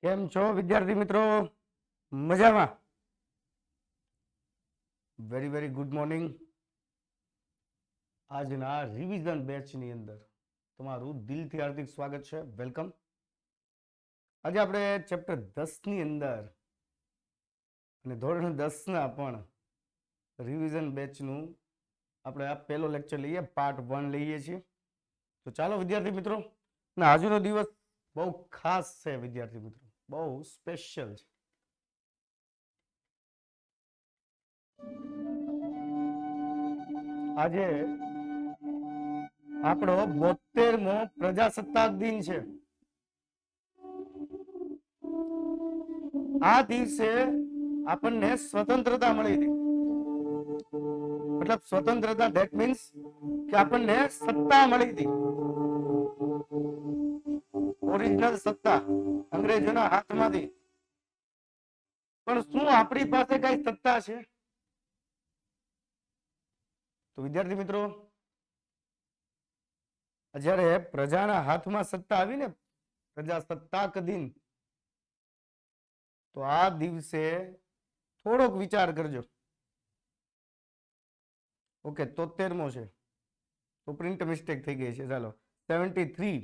કેમ છો વિદ્યાર્થી મિત્રો? મજામાં? Very very good morning. આજના રિવિઝન બેચની અંદર તમારું દિલથી હાર્દિક સ્વાગત છે. વેલકમ. આજે આપણે ચેપ્ટર 10 ની અંદર અને ધોરણ 10 ના પણ રિવિઝન બેચનું આપણે આ પહેલો લેક્ચર લઈએ, પાર્ટ 1 લઈએ છીએ. તો ચાલો વિદ્યાર્થી મિત્રો, આજનો દિવસ બહુ ખાસ છે વિદ્યાર્થી મિત્રો, બહુ સ્પેશિયલ છે. આજે આપણો 72મો પ્રજાસત્તાક દિન છે. આ દિવસે આપણને સ્વતંત્રતા મળી હતી. મતલબ સ્વતંત્રતા ધેટ મીન્સ કે આપણને સત્તા મળી હતી. ઓરિજિનલ સત્તા અંગ્રેજોના હાથમાંથી. પણ શું આપણી પાસે કઈ સત્તા છે? તો વિદ્યાર્થી મિત્રો, જ્યારે પ્રજાના હાથમાં સત્તા આવી ને, પ્રજાસત્તાક દિન, તો આ દિવસે થોડોક વિચાર કરજો. ઓકે, 73મો છે તો પ્રિન્ટ મિસ્ટેક થઈ ગઈ છે. ચાલો 73.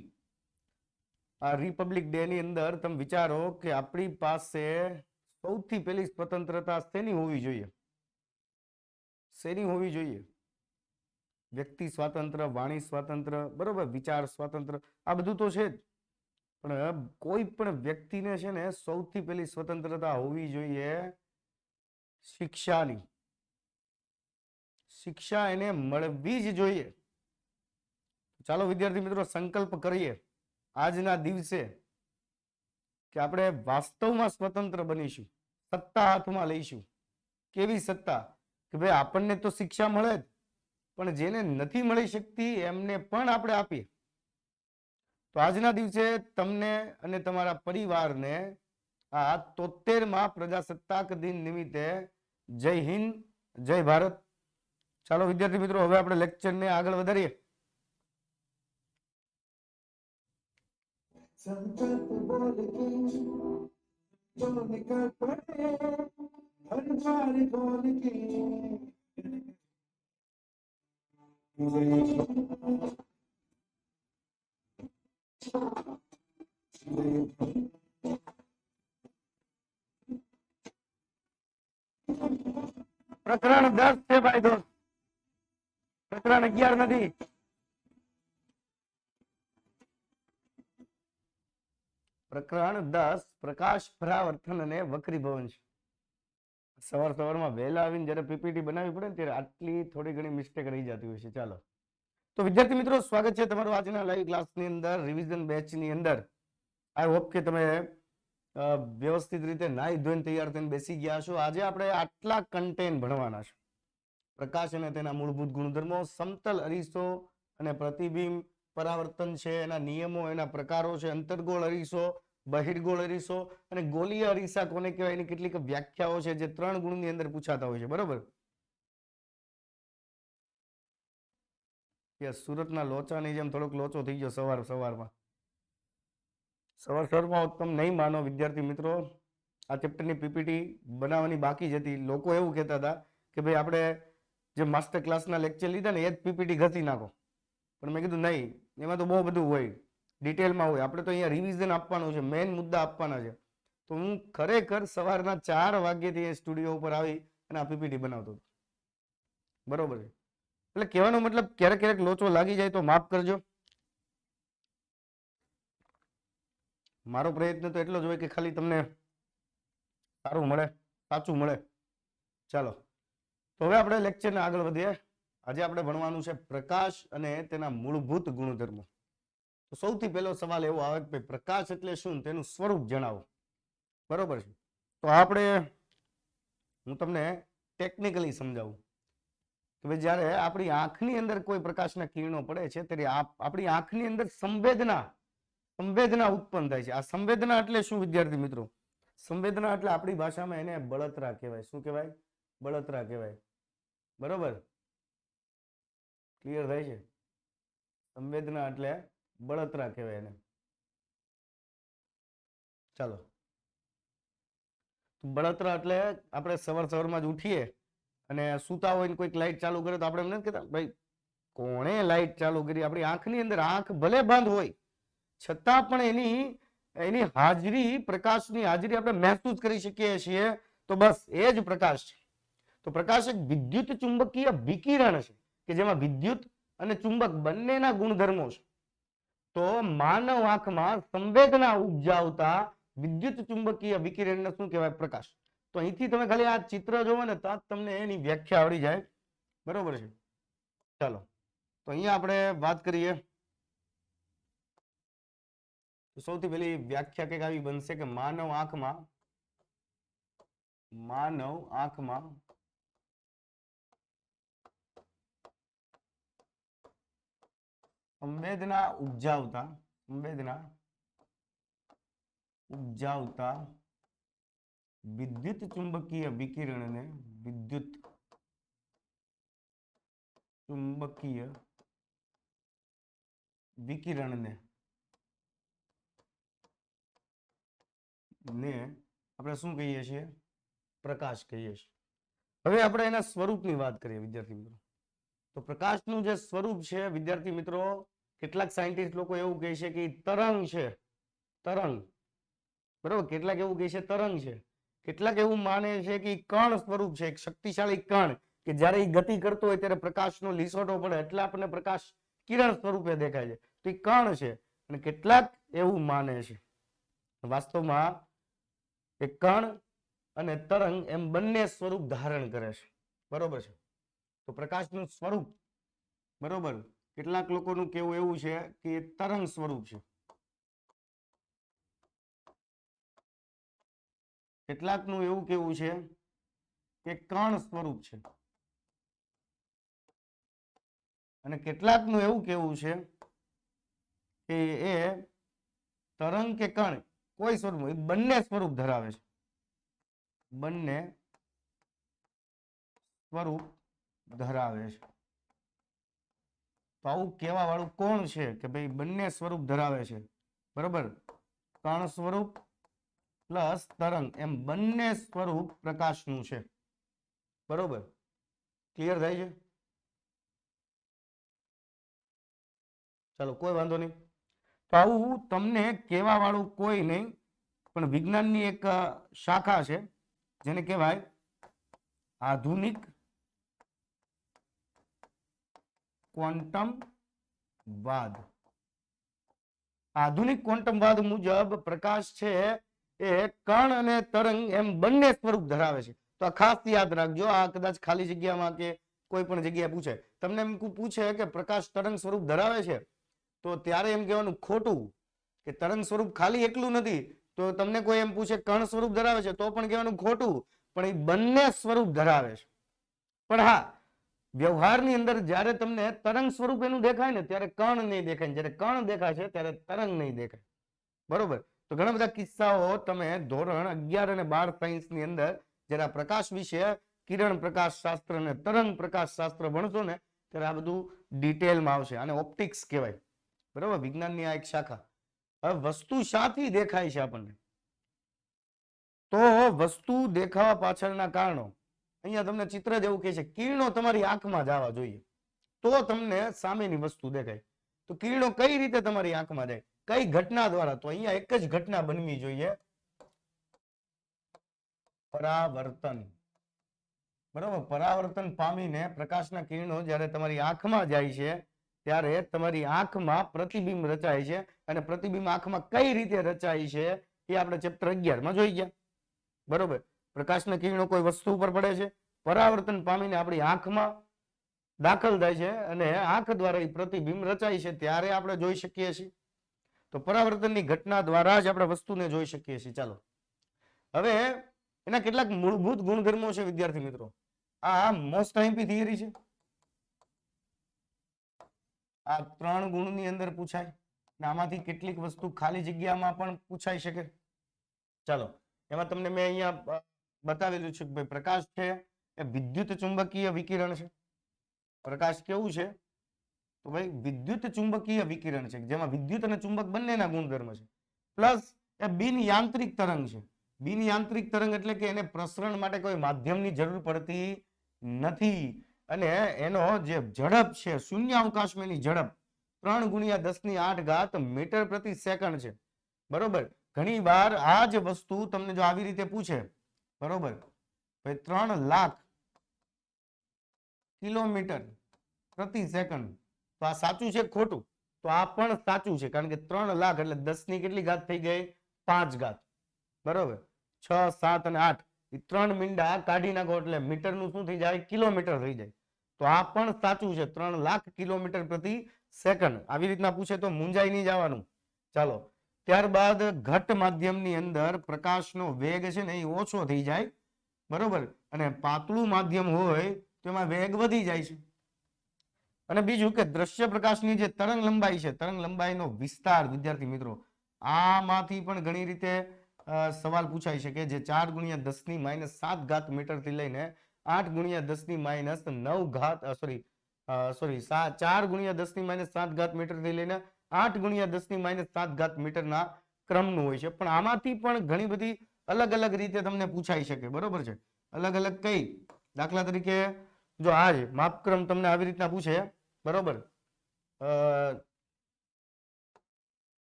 આ રિપબ્લિક ડે ની અંદર તમે વિચારો કે આપણી પાસે સૌથી પહેલી સ્વતંત્રતા શેની હોવી જોઈએ? શેની હોવી જોઈએ? વ્યક્તિ સ્વાતંત્ર્ય, વાણી સ્વાતંત્ર્ય, બરોબર, વિચાર સ્વાતંત્ર્ય, આ બધું તો છે જ. પણ કોઈ પણ વ્યક્તિને છે ને સૌથી પહેલી સ્વતંત્રતા હોવી જોઈએ શિક્ષાની. શિક્ષા એને મળવી જ જોઈએ. ચાલો વિદ્યાર્થી મિત્રો, સંકલ્પ કરીએ આજના દિવસે કે આપણે વાસ્તવમાં સ્વતંત્ર બનીશું, સત્તા હાથમાં લઈશું. કેવી સત્તા? કે ભાઈ આપણને તો શિક્ષા મળે જ, પણ જેને નથી મળી શકતી એમને પણ આપણે આપીએ. તો આજના દિવસે તમને અને તમારા પરિવારને આ 73મા પ્રજાસત્તાક દિન નિમિત્તે જય હિન્દ, જય ભારત. ચાલો વિદ્યાર્થી મિત્રો, હવે આપણે લેક્ચરને આગળ વધારીએ. સંકલ્પ બોલ કે જો નિકલ પડે હર બાર બોલ કે પ્રકરણ 10 છે ભાઈ દોસ્ત, પ્રકરણ 11 નથી. પ્રકરણ 10 પ્રકાશ પરાવર્તન અને વક્રીભવન છે. સવારમાં વહેલા આવીને જ્યારે પીપીટી બનાવવી પડે ને ત્યારે આટલી થોડી ઘણી મિસ્ટેક રહી જતી હોય છે. ચાલો તો વિદ્યાર્થી મિત્રો, સ્વાગત છે તમારું આજના લાઈવ ક્લાસની અંદર, રિવિઝન બેચની અંદર. આઈ હોપ કે તમે વ્યવસ્થિત રીતે નાઈ ધોઈને તૈયાર થઈને બેસી ગયા છો. આજે આપણે આટલા કન્ટેન્ટ ભણવાના છે. પ્રકાશ અને તેના મૂળભૂત ગુણધર્મો, સમતલ અરીસો અને પ્રતિબિંબ, પરાવર્તન છે, એના નિયમો, એના પ્રકારો છે, અંતર્ગોળ અરીસો, બહિર્ગોળ અરીસો અને ગોલીય અરીસા કોને કહેવાય, એની કેટલીક વ્યાખ્યાઓ છે જે 3 ગુણની અંદર પૂછાતા હોય છે. બરોબર? સુરતના લોચાની જેમ થોડોક લોચો થઈ ગયો સવારમાં. સવારમાં તમે નહીં માનો વિદ્યાર્થી મિત્રો, આ ચેપ્ટરની પીપીટી બનાવવાની બાકી જ હતી. લોકો એવું કહેતા હતા કે ભાઈ આપણે જે માસ્ટર ક્લાસના લેક્ચર લીધા ને એ જ પીપીટી ઘસી નાખો. પણ મેં કીધું નહીં, એમાં તો બહુ બધું હોય, ડિટેલમાં હોય. આપણે તો અહીંયા રિવિઝન આપવાનું છે, મેઇન મુદ્દા આપવાના છે. તો હું ખરેખર સવારના 4 વાગ્યેથી સ્ટુડિયો ઉપર આવી અને આ પીપીટી બનાવતો હતો. બરોબર છે? એટલે કહેવાનો મતલબ ક્યારેક ક્યારેક લોચો લાગી જાય તો માફ કરજો. મારો પ્રયત્ન તો એટલો જ હોય કે ખાલી તમને સારું મળે, સાચું મળે. ચાલો તો હવે આપણે લેક્ચરને આગળ વધીએ. આજે આપણે ભણવાનું છે પ્રકાશ અને તેના મૂળભૂત ગુણધર્મો. તો સૌથી પહેલો સવાલ એવો આવે કે પ્રકાશ એટલે શું, તેનું સ્વરૂપ જણાવો. બરોબર છે? તો આપણે હું તમને ટેકનિકલી સમજાવું કે ભાઈ જ્યારે આપણી આંખની અંદર કોઈ પ્રકાશના કિરણો પડે છે ત્યારે આપણી આંખની અંદર સંવેદના ઉત્પન્ન થાય છે. આ સંવેદના એટલે શું વિદ્યાર્થી મિત્રો? સંવેદના એટલે આપણી ભાષામાં એને બળતરા કહેવાય. શું કહેવાય? બળતરા કહેવાય. બરોબર? ક્લિયર થાય છે? સંવેદના એટલે બળતરા કહેવાય એને. ચાલો બળતરા એટલે આપણે સવારમાં જ ઉઠીએ અને સૂતા હોય ને કોઈક લાઈટ ચાલુ કરે તો આપણે એમ નથી કહેતા ભાઈ કોણે લાઈટ ચાલુ કરી? આપણી આંખની અંદર આંખ ભલે બંધ હોય છતાં પણ એની હાજરી, પ્રકાશની હાજરી આપણે મહેસૂસ કરી શકીએ છીએ. તો બસ એ જ પ્રકાશ છે. તો પ્રકાશ એક વિદ્યુત ચુંબકીય વિકિરણ છે કે જેમાં વિદ્યુત અને ચુંબક બંનેના ગુણધર્મો છે. તો માનવ આંખમાં સંવેદના ઉપજાવતા વિદ્યુત ચુંબકીય વિકિરણને શું કહેવાય? પ્રકાશ. તો અહીંથી તમે ખાલી આ ચિત્ર જોવો ને તો તમને એની વ્યાખ્યા આવડી જાય. બરોબર છે. ચાલો, તો અહીંયા આપણે વાત કરીએ. સૌથી પહેલી વ્યાખ્યા કંઈક આવી બનશે કે માનવ આંખમાં સંવેદના ઉપજાવતા વિદ્યુત ચુંબકીય વિકિરણને આપણે શું કહીએ છીએ? પ્રકાશ કહીએ છીએ. હવે આપણે એના સ્વરૂપની વાત કરીએ વિદ્યાર્થી મિત્રો. તો પ્રકાશનું જે સ્વરૂપ છે વિદ્યાર્થી મિત્રો, કેટલાક સાયન્ટિસ્ટ લોકો એવું કહે છે કે તરંગ છે. તરંગ, બરોબર? કેટલાક એવું કહે છે તરંગ છે, કેટલાક એવું માને છે કે કણ સ્વરૂપ છે, એક શક્તિશાળી કણ કે જ્યારે એ ગતિ કરતો હોય ત્યારે પ્રકાશનો લીસોટો પડે એટલે આપણને પ્રકાશ કિરણ સ્વરૂપે દેખાય છે. તો એ કણ છે. અને કેટલાક એવું માને છે વાસ્તવમાં એ કણ અને તરંગ એમ બંને સ્વરૂપ ધારણ કરે છે. બરોબર છે. તો પ્રકાશનું સ્વરૂપ, બરોબર, કેટલાક લોકોનું કેવું એવું છે કે તરંગ સ્વરૂપ છે, કેટલાકનું એવું કેવું છે કે કણ સ્વરૂપ છે, અને કેટલાકનું એવું કેવું છે કે એ તરંગ કે કણ કોઈ સ્વરૂપ, બંને સ્વરૂપ ધરાવે છે. બંને સ્વરૂપ ધરાવે છે. તો આવું કહેવા વાળું કોણ છે કે ભાઈ બંને સ્વરૂપ ધરાવે છે? બરોબર, કણ સ્વરૂપ પ્લસ તરંગ એમ બંને સ્વરૂપ પ્રકાશનું છે. બરોબર, ક્લિયર થાય છે? ચાલો, કોઈ વાંધો નહીં. તો આવું તમને કહેવા વાળું કોઈ નહીં, પણ વિજ્ઞાનની એક શાખા છે જેને કહેવાય આધુનિક ક્વોન્ટમવાદ. આધુનિક ક્વોન્ટમવાદ મુજબ પ્રકાશ છે એ કણ અને તરંગ એમ બંને સ્વરૂપ ધરાવે છે. તો આ ખાસ યાદ રાખજો. આ કદાચ ખાલી જગ્યામાં કે કોઈ પણ જગ્યાએ પૂછે, તમને એમ પૂછે કે પ્રકાશ તરંગ સ્વરૂપ ધરાવે છે, તો ત્યારે એમ કહેવાનું ખોટું કે તરંગ સ્વરૂપ ખાલી એકલું નથી. તો તમને કોઈ એમ પૂછે કણ સ્વરૂપ ધરાવે છે તો પણ કહેવાનું ખોટું, પણ એ બંને સ્વરૂપ ધરાવે છે. પણ હા, વ્યવહારની અંદર જ્યારે તમને તરંગ સ્વરૂપ એનું દેખાય ને ત્યારે કણ નહીં દેખાય, જ્યારે કણ દેખાય છે ત્યારે તરંગ નહીં દેખાય. બરોબર? તો ઘણા બધા કિસ્સાઓ તમે ધોરણ 11 અને 12 સાયન્સની અંદર જ્યારે પ્રકાશ વિશે, કિરણ પ્રકાશ શાસ્ત્ર અને તરંગ પ્રકાશ શાસ્ત્ર ભણશો ને ત્યારે આ બધું ડિટેલમાં આવશે. આને ઓપ્ટિક્સ કહેવાય. બરોબર, વિજ્ઞાનની આ એક શાખા. હવે વસ્તુ શાથી દેખાય છે આપણને? તો વસ્તુ દેખાવા પાછળના કારણો અહીંયા તમને ચિત્ર જેવું કહે છે. કિરણો તમારી આંખમાં જવા જોઈએ તો તમને સામેની વસ્તુ દેખાય. તો કિરણો કઈ રીતે તમારી આંખમાં જાય? કઈ ઘટના દ્વારા? તો અહીંયા એક જ ઘટના બનવી જોઈએ, પરાવર્તન. બરોબર, પરાવર્તન પામીને પ્રકાશના કિરણો જ્યારે તમારી આંખમાં જાય છે ત્યારે તમારી આંખમાં પ્રતિબિંબ રચાય છે. અને પ્રતિબિંબ આંખમાં કઈ રીતે રચાય છે એ આપણે ચેપ્ટર 11 માં જોઈ ગયા. બરોબર, પ્રકાશના કિરણો કોઈ વસ્તુ ઉપર પડે છે, પરાવર્તન પામીને આપણી આંખમાં દાખલ થાય છે અને આંખ દ્વારા એ પ્રતિબિંબ રચાય છે ત્યારે આપણે જોઈ શકીએ છીએ. તો પરાવર્તનની ઘટના દ્વારા જ આપણે વસ્તુને જોઈ શકીએ છીએ. ચાલો, હવે એના કેટલાક મૂળભૂત ગુણધર્મો છે વિદ્યાર્થી મિત્રો. આ મોસ્ટ આઈએમપી થિયરી છે. આ 3 ગુણની અંદર પૂછાય, આમાંથી કેટલીક વસ્તુ ખાલી જગ્યામાં પણ પૂછાઈ શકે. ચાલો, એમાં તમને મેં અહીંયા બતાવેલું છે કે ભાઈ પ્રકાશ છે એ વિદ્યુત ચુંબકીય વિકિરણ છે. પ્રકાશ કેવું છે? તો ભાઈ વિદ્યુત ચુંબકીય વિકિરણ છે જેમાં વિદ્યુત અને ચુંબક બંનેના ગુણધર્મ છે. પ્લસ એ બિન યાંત્રિક તરંગ છે. બિન યાંત્રિક તરંગ એટલે કે એને પ્રસરણ માટે કોઈ માધ્યમની જરૂર પડતી નથી અને એનો જે ઝડપ છે શૂન્યાવકાશમાં એની ઝડપ 3 ગુણ્યા 10⁸ મીટર પ્રતિ સેકન્ડ છે. બરોબર. ઘણી વાર આ જ વસ્તુ તમને જો આવી રીતે પૂછે, બરોબર, 3 લાખ કિલોમીટર પ્રતિ સેકન્ડ, તો આ સાચું છે ખોટું? તો આ પણ સાચું છે, કારણ કે 3 લાખ એટલે 10 ની કેટલી ઘાત થઈ ગઈ? 5 ઘાત. બરોબર. 6, 7 અને 8 એ 3 મીંડા કાઢી નાખો એટલે મીટરનું શું થઈ જાય? કિલોમીટર થઈ જાય. તો આ પણ સાચું છે, 3 લાખ કિલોમીટર પ્રતિ સેકન્ડ. આવી રીતના પૂછે તો મૂંઝાઈ નહીં જવાનું. ચાલો, ત્યારબાદ ઘટ માધ્યમની અંદર પ્રકાશનો વેગ છે ને એ ઓછો થઈ જાય, બરોબર, અને પાતળું માધ્યમ હોય તો એમાં વેગ વધી જાય છે. અને બીજું કે દ્રશ્ય પ્રકાશની જે તરંગ લંબાઈ છે, તરંગ લંબાઈનો વિસ્તાર, વિદ્યાર્થી મિત્રો, આમાંથી પણ ઘણી રીતે સવાલ પૂછાઈ શકે, જે 4 ગુણ્યા 10⁻7 મીટર થી લઈને 8 ગુણ્યા 10⁻9 4 ગુણ્યા 10⁻7 મીટર થી લઈને 8 ગુણ્યા 10⁻7 મીટરના ક્રમનું હોય છે. પણ આમાંથી પણ ઘણી બધી અલગ અલગ રીતે તમને પૂછાઈ શકે, બરોબર છે. અલગ અલગ કઈ? દાખલા તરીકે જો આ માપક્રમ તમને આવી રીતના પૂછે, બરોબર,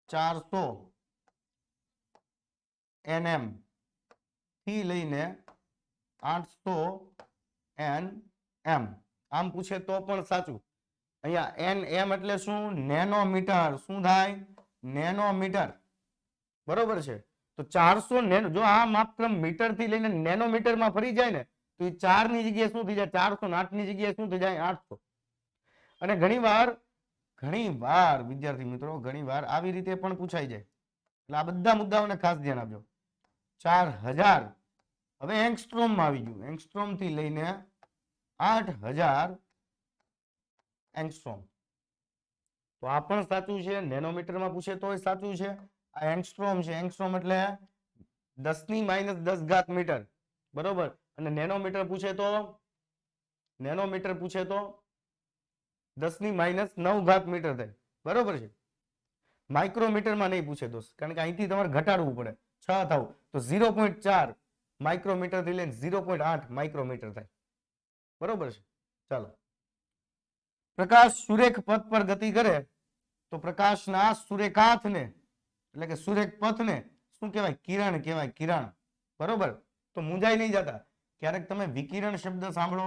400 nm થી લઈને 800 nm, આમ પૂછે તો પણ સાચું. અહીંયા nm એટલે શું? નેનોમીટર. શું થાય? નેનોમીટર. બરોબર છે. તો 400 નેનો, જો આ માપક્રમ મીટર થી લઈને નેનોમીટર માં ફરી જાય ને તો એ 4 ની જગ્યાએ શું થઈ જાય? 400 ને 8 ની જગ્યાએ શું થઈ જાય? 800. અને ઘણી વાર વિદ્યાર્થી મિત્રો, ઘણી વાર આવી રીતે પણ પૂછાઈ જાય. એટલે આ બધા મુદ્દાઓને ખાસ ધ્યાન આપજો. 4000 હવે એંગસ્ટ્રોમ માં આવી ગયું. એંગસ્ટ્રોમ થી લઈને 8000 એંગસ્ટ્રોમ. તો આ પણ સાચું છે. નેનોમીટર માં પૂછે તો સાચું છે. આ એંગસ્ટ્રોમ છે. એંગસ્ટ્રોમ એટલે 10⁻10 મીટર, બરોબર. અને નેનોમીટર પૂછે તો 10⁻9 મીટર થાય, બરોબર છે. માઇક્રોમીટરમાં નહીં પૂછે દોસ્ત, કારણ કે અહીંથી તમારે ઘટાડવું પડે. 6 થવું તો 0.4 માઇક્રોમીટર થી લઈને 0.8 માઇક્રોમીટર થાય, બરોબર છે. ચાલો, પ્રકાશ સુરેખ પથ પર ગતિ કરે તો પ્રકાશના સુરેખાથને એટલે કે સુરેખ પથને શું કહેવાય? કિરણ કહેવાય. કિરણ. બરોબર. તો મૂંઝાઈ નહીં જતા. ક્યારેક તમે વિકિરણ શબ્દ સાંભળો,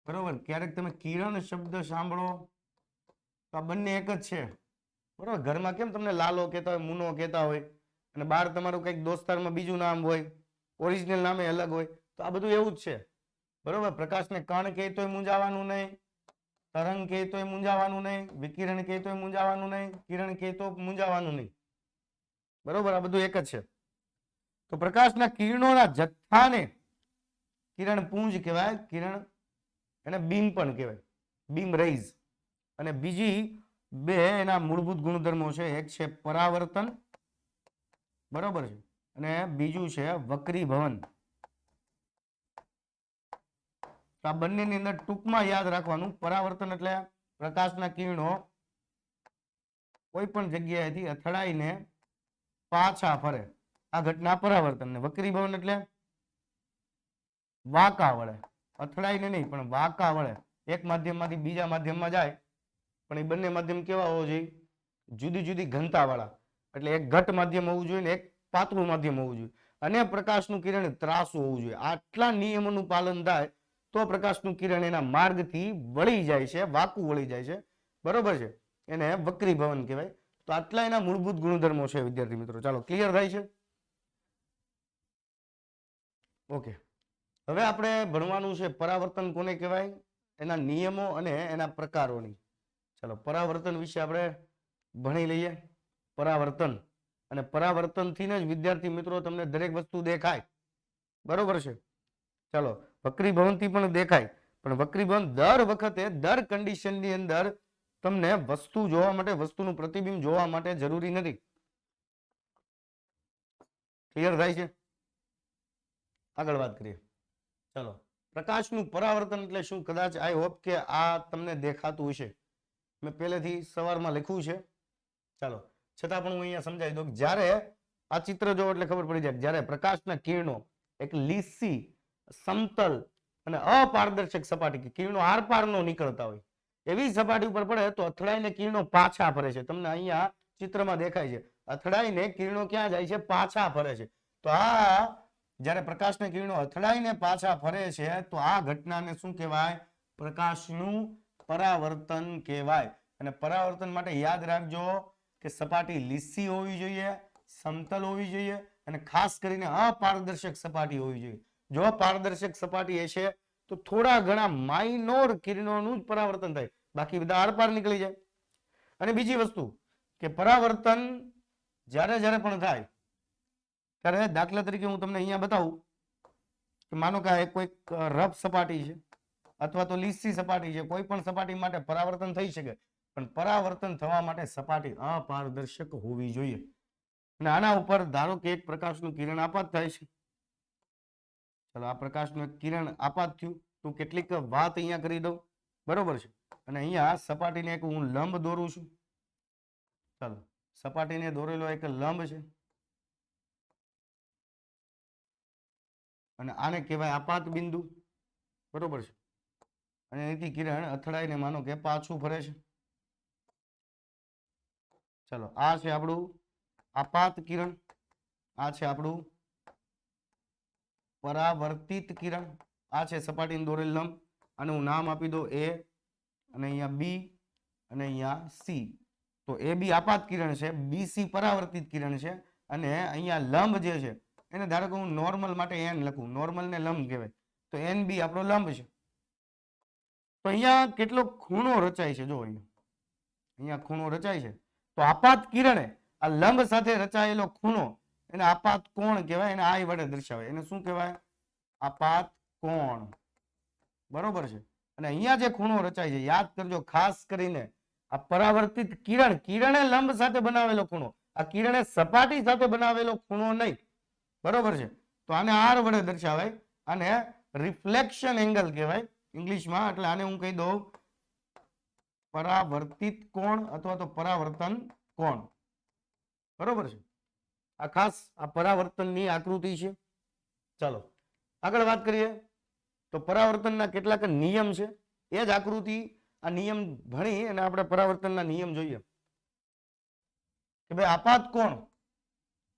બરોબર, ક્યારેક તમે કિરણ શબ્દ સાંભળો, તો આ બંને એક જ છે, બરોબર. ઘરમાં કેમ તમને લાલો કહેતા હોય, મુનો કહેતા હોય, અને બહાર તમારું કંઈક દોસ્તારમાં બીજું નામ હોય, ઓરિજિનલ નામે અલગ હોય, તો આ બધું એવું જ છે, બરોબર. પ્રકાશને કણ કહે તોય મૂંઝાવાનું નહીં, તરંગ કહે તોય મૂંઝાવાનું નહીં, વિકિરણ કહે તોય મૂંઝાવાનું નહીં, કિરણ કહે તો મૂંઝાવાનું નહીં, બરોબર. આ બધું એક જ છે. તો પ્રકાશના કિરણોના જથ્થાને કિરણ પુંજ કહેવાય. કિરણ એને બીમ પણ કહેવાય, બીમ રેઝ. અને બીજી બે એના મૂળભૂત ગુણધર્મો છે. એક છે પરાવર્તન, બરોબર છે, અને બીજું છે વક્રીભવન. આ બંનેની અંદર ટૂંકમાં યાદ રાખવાનું. પરાવર્તન એટલે પ્રકાશના કિરણો કોઈ પણ જગ્યાએથી અથડાઈને પાછા ફરે, આ ઘટના પરાવર્તન. ને વક્રીભવન એટલે વાંકા વળે, અથડાઈને નહીં પણ વાંકા વળે, એક માધ્યમમાંથી બીજા માધ્યમમાં જાય, પણ એ બંને માધ્યમ કેવા હોવા જોઈએ? જુદી જુદી ઘનતા વાળા. એટલે એક ઘટ માધ્યમ હોવું જોઈએ ને એક પાતળું માધ્યમ હોવું જોઈએ, અને પ્રકાશનું કિરણ ત્રાસું હોવું જોઈએ. આટલા નિયમોનું પાલન થાય તો પ્રકાશનું કિરણ એના માર્ગથી વળી જાય છે, વાંકું વળી જાય છે, બરોબર છે. એને વક્રીભવન કહેવાય. તો આટલા એના મૂળભૂત ગુણધર્મો છે વિદ્યાર્થી મિત્રો. ચાલો, ક્લિયર થાય છે? ઓકે, હવે આપણે ભણવાનું છે પરાવર્તન કોને કહેવાય, એના નિયમો અને એના પ્રકારોની. ચાલો, પરાવર્તન વિશે આપણે ભણી લઈએ. પરાવર્તન, અને પરાવર્તનથી જ વિદ્યાર્થી મિત્રો તમને દરેક વસ્તુ દેખાય, બરોબર છે. ચાલો, વક્રીભવનથી પણ દેખાય, પણ વક્રીભવન દર વખતે દર કન્ડિશનની અંદર તમને વસ્તુ જોવા માટે, વસ્તુનું પ્રતિબિંબ જોવા માટે જરૂરી નથી. ક્લિયર થાય છે? આગળ વાત કરીએ. ચાલો, પ્રકાશનું પરાવર્તન એટલે શું? કદાચ આઈ હોપ કે આ તમને દેખાતું હશે. મેં પહેલેથી સવારમાં લખ્યું છે, ચાલો, છતાં પણ હું અહીંયા સમજાવી દઉં. જ્યારે આ ચિત્ર જો એટલે ખબર પડી જાય જ્યારે પ્રકાશના કિરણો એક લીસી સમતલ અને અપારદર્શક સપાટી કે કિરણો આરપાર નો નીકળતા હોય એવી સપાટી ઉપર પડે તો અથડાઈને કિરણો પાછા ફરે છે. તમને અહીંયા ચિત્રમાં દેખાય છે અથડાઈને કિરણો ક્યાં જાય છે? પાછા ફરે છે. તો આ જ્યારે પ્રકાશના કિરણો અથડાઈને પાછા ફરે છે તો આ ઘટનાને શું કહેવાય? પ્રકાશનું પરાવર્તન કહેવાય. અને પરાવર્તન માટે યાદ રાખજો કે સપાટી લીસી હોવી જોઈએ, સમતલ હોવી જોઈએ અને ખાસ કરીને અપારદર્શક સપાટી હોવી જોઈએ. જો પારદર્શક સપાટી હશે તો થોડા ઘણા માઇનોર કિરણોનું જ પરાવર્તન થાય, બાકી બધા આરપાર નીકળી જાય. અને બીજી વસ્તુ કે પરાવર્તન જ્યારે જ્યારે પણ થાય ત્યારે દાખલા તરીકે હું તમને અહીંયા બતાવું કે માનો કે કોઈક રફ સપાટી છે અથવા તો લીસી સપાટી છે, કોઈ પણ સપાટી માટે પરાવર્તન થઈ શકે, પણ પરાવર્તન થવા માટે સપાટી અપારદર્શક હોવી જોઈએ. અને આના ઉપર ધારો કે એક પ્રકાશનું કિરણ આપાત થાય છે. ચલો આ પ્રકાશનું એક કિરણ આપાત થયું તો કેટલીક વાત અહીંયા કરી દઉં, બરોબર છે. અને અહીંયા સપાટીને એક હું લંબ દોરું છું. ચાલો સપાટીને દોરેલો એક લંબ છે અને આને કહેવાય આપાત બિંદુ, બરોબર છે. અને એથી કિરણ અથડાઈને માનો કે પાછું ફરે છે. ચલો આ છે આપણું આપાત કિરણ, આ છે આપણું પરાવર્તિત કિરણ, આ છે સપાટીને દોરેલ લંબ. અને હું નામ આપી દઉં A અને અહીંયા B અને અહીંયા C. તો AB આપાત કિરણ છે, BC પરાવર્તિત કિરણ છે અને અહીંયા લંબ જે છે એને ધારો કે હું નોર્મલ માટે n લખું, નોર્મલ ને લંબ કહેવાય, તો NB આપણો લંબ છે. તો અહીંયા કેટલો ખૂણો રચાય છે, જો અહીંયા ખૂણો રચાય છે. તો આપાત કિરણે આ લંબ સાથે રચાયેલો ખૂણો એને આપાત કોણ કહેવાય, એને I વડે દર્શાવે, એને શું કહેવાય? આપાત કોણ, બરોબર છે. અને અહીંયા જે ખૂણો રચાય છે યાદ કરજો ખાસ કરીને આ પરાવર્તિત કિરણ, કિરણે લંબ સાથે બનાવેલો ખૂણો, આ કિરણે સપાટી સાથે બનાવેલો ખૂણો નહીં, બરોબર છે. તો આને R વડે દર્શાવાય અને રિફ્લેક્શન એંગલ કહેવાય ઇંગ્લિશમાં. એટલે આને હું કહી દઉં પરાવર્તિત કોણ અથવા તો પરાવર્તન કોણ, બરોબર છે. આ ખાસ આ પરાવર્તનની આકૃતિ છે. ચાલો આગળ વાત કરીએ તો પરાવર્તનના કેટલાક નિયમ છે. એ જ આકૃતિ, આ નિયમ ભણી અને આપણે પરાવર્તનના નિયમ જોઈએ કે ભાઈ આપાત કોણ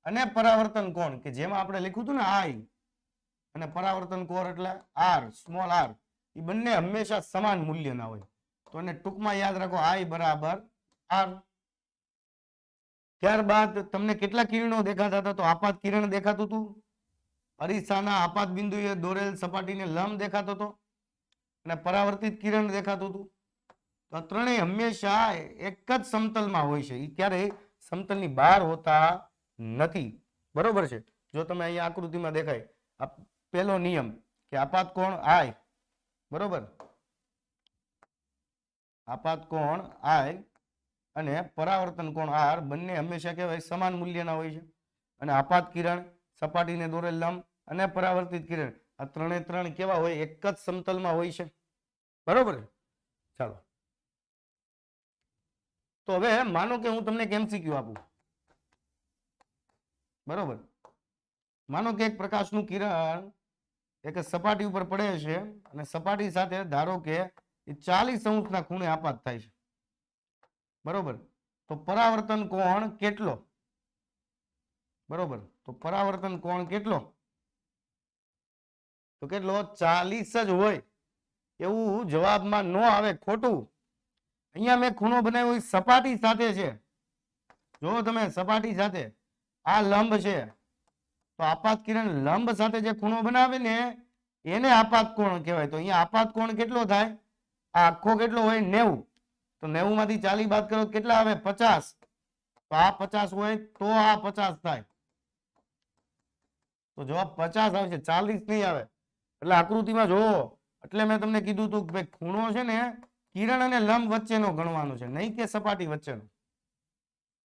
અને પરાવર્તન કોણ, કે જેમાં આપણે લખ્યું હતું ને I અને પરાવર્તન કોણ એટલે R, સ્મોલ r, એ બંને હંમેશા સમાન મૂલ્યના હોય. તો એને ટૂંકમાં યાદ રાખો I બરાબર R. ત્યારબાદ તમને કેટલા કિરણો દેખાતા હતા? તો આપાત કિરણ દેખાતું હતું, અરીસાના આપાત બિંદુએ દોરેલ સપાટીને લંબ દેખાતો હતો અને પરાવર્તિત કિરણ દેખાતું હતું. તો આ ત્રણેય હંમેશા એક જ સમતલમાં હોય છે, એ ક્યારેય સમતલની બહાર હોતા નથી, બરોબર છે. જો તમે અહીંયા આકૃતિમાં દેખાય આ પહેલો નિયમ કે આપાત કોણ I, બરોબર, આપાત કોણ I અને પરાવર્તન કોણ R બંને હંમેશા કહેવાય સમાન મૂલ્યના હોય છે. અને આપાત કિરણ, સપાટીને દોરેલ લંબ અને પરાવર્તિત કિરણ આ ત્રણે ત્રણ કેવા હોય? એક જ સમતલમાં હોય છે, બરોબર છે. ચાલો તો હવે માનો કે હું તમને MCQ આપું, બરોબર. માનો કે એક પ્રકાશનું કિરણ એક સપાટી ઉપર પડે છે અને સપાટી સાથે ધારો કે 40 અંશના ખૂણે આપાત થાય છે, બરોબર. તો પરાવર્તન કોણ કેટલો? બરોબર, તો પરાવર્તન કોણ કેટલો? તો કેટલો? 40 જ હોય એવું જવાબમાં ન આવે, ખોટું. અહીંયા મેં ખૂણો બનાવ્યો સપાટી સાથે છે, જો તમે સપાટી સાથે આ લંબ છે તો આપાત કિરણ લંબ સાથે જે ખૂણો બનાવે ને એને આપાત કોણ કહેવાય. તો અહીંયા આપાત કોણ કેટલો થાય? આ આખો કેટલો હોય? 90. તો 90 માંથી 40 બાદ કરો કેટલા આવે? 50. તો આ 50 હોય તો આ 50 થાય, તો જવાબ 50 આવશે, 40 નહીં આવે. એટલે આકૃતિમાં જોવો, એટલે મેં તમને કીધું હતું કે ભાઈ ખૂણો છે ને કિરણ અને લંબ વચ્ચેનો ગણવાનો છે, નહીં કે સપાટી વચ્ચેનો.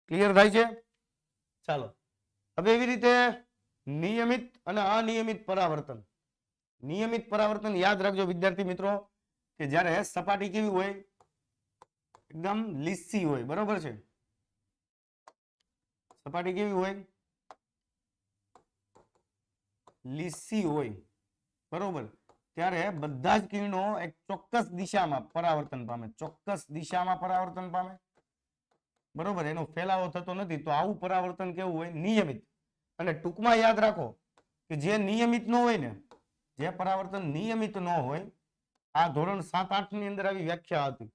ક્લિયર થાય છે? ચાલો હવે એવી રીતે નિયમિત અને અનિયમિત પરાવર્તન. નિયમિત પરાવર્તન યાદ રાખજો વિદ્યાર્થી મિત્રો કે જ્યારે સપાટી કેવી હોય? એકદમ લીસી હોય, બરોબર છે. સપાટી કેવી હોય? લીસી હોય, બરોબર, ત્યારે બધા જ કિરણો એક ચોક્કસ દિશામાં પરાવર્તન પામે, ચોક્કસ દિશામાં પરાવર્તન પામે, બરોબર, એનો ફેલાવો થતો નથી. તો આવું પરાવર્તન કેવું હોય? નિયમિત. અને ટૂંકમાં યાદ રાખો કે જે નિયમિત ન હોય ને, જે પરાવર્તન નિયમિત ન હોય, આ ધોરણ 7-8 ની અંદર આવી વ્યાખ્યા હતી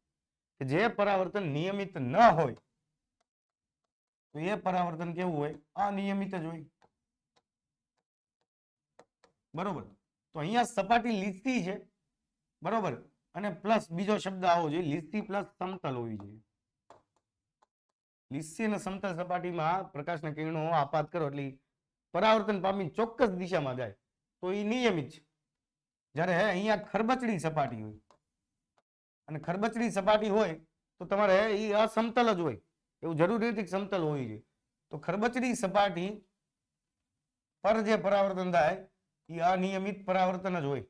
કે જે પરાવર્તન નિયમિત ન હોય તો એ પરાવર્તન કેવું હોય? અનિયમિત જ હોય, બરોબર. તો અહીંયા સપાટી લીસી છે, બરોબર, અને પ્લસ બીજો શબ્દ આવો જોઈએ, લીસી પ્લસ સમતલ હોવી જોઈએ. લીસી અને સમતલ સપાટીમાં પ્રકાશના કિરણો આપાત કરો એટલે પરાવર્તન પામી ચોક્કસ દિશામાં જાય તો એ નિયમિત છે. જ્યારે અહીંયા ખરબચડી સપાટી હોય, અને ખરબચડી સપાટી હોય તો તમારે એ અસમતલ જ હોય, એવું જરૂરી નથી કે સમતલ હોવી જોઈએ. તો ખરબચડી સપાટી પર જે પરાવર્તન થાય એ અનિયમિત પરાવર્તન જ હોય,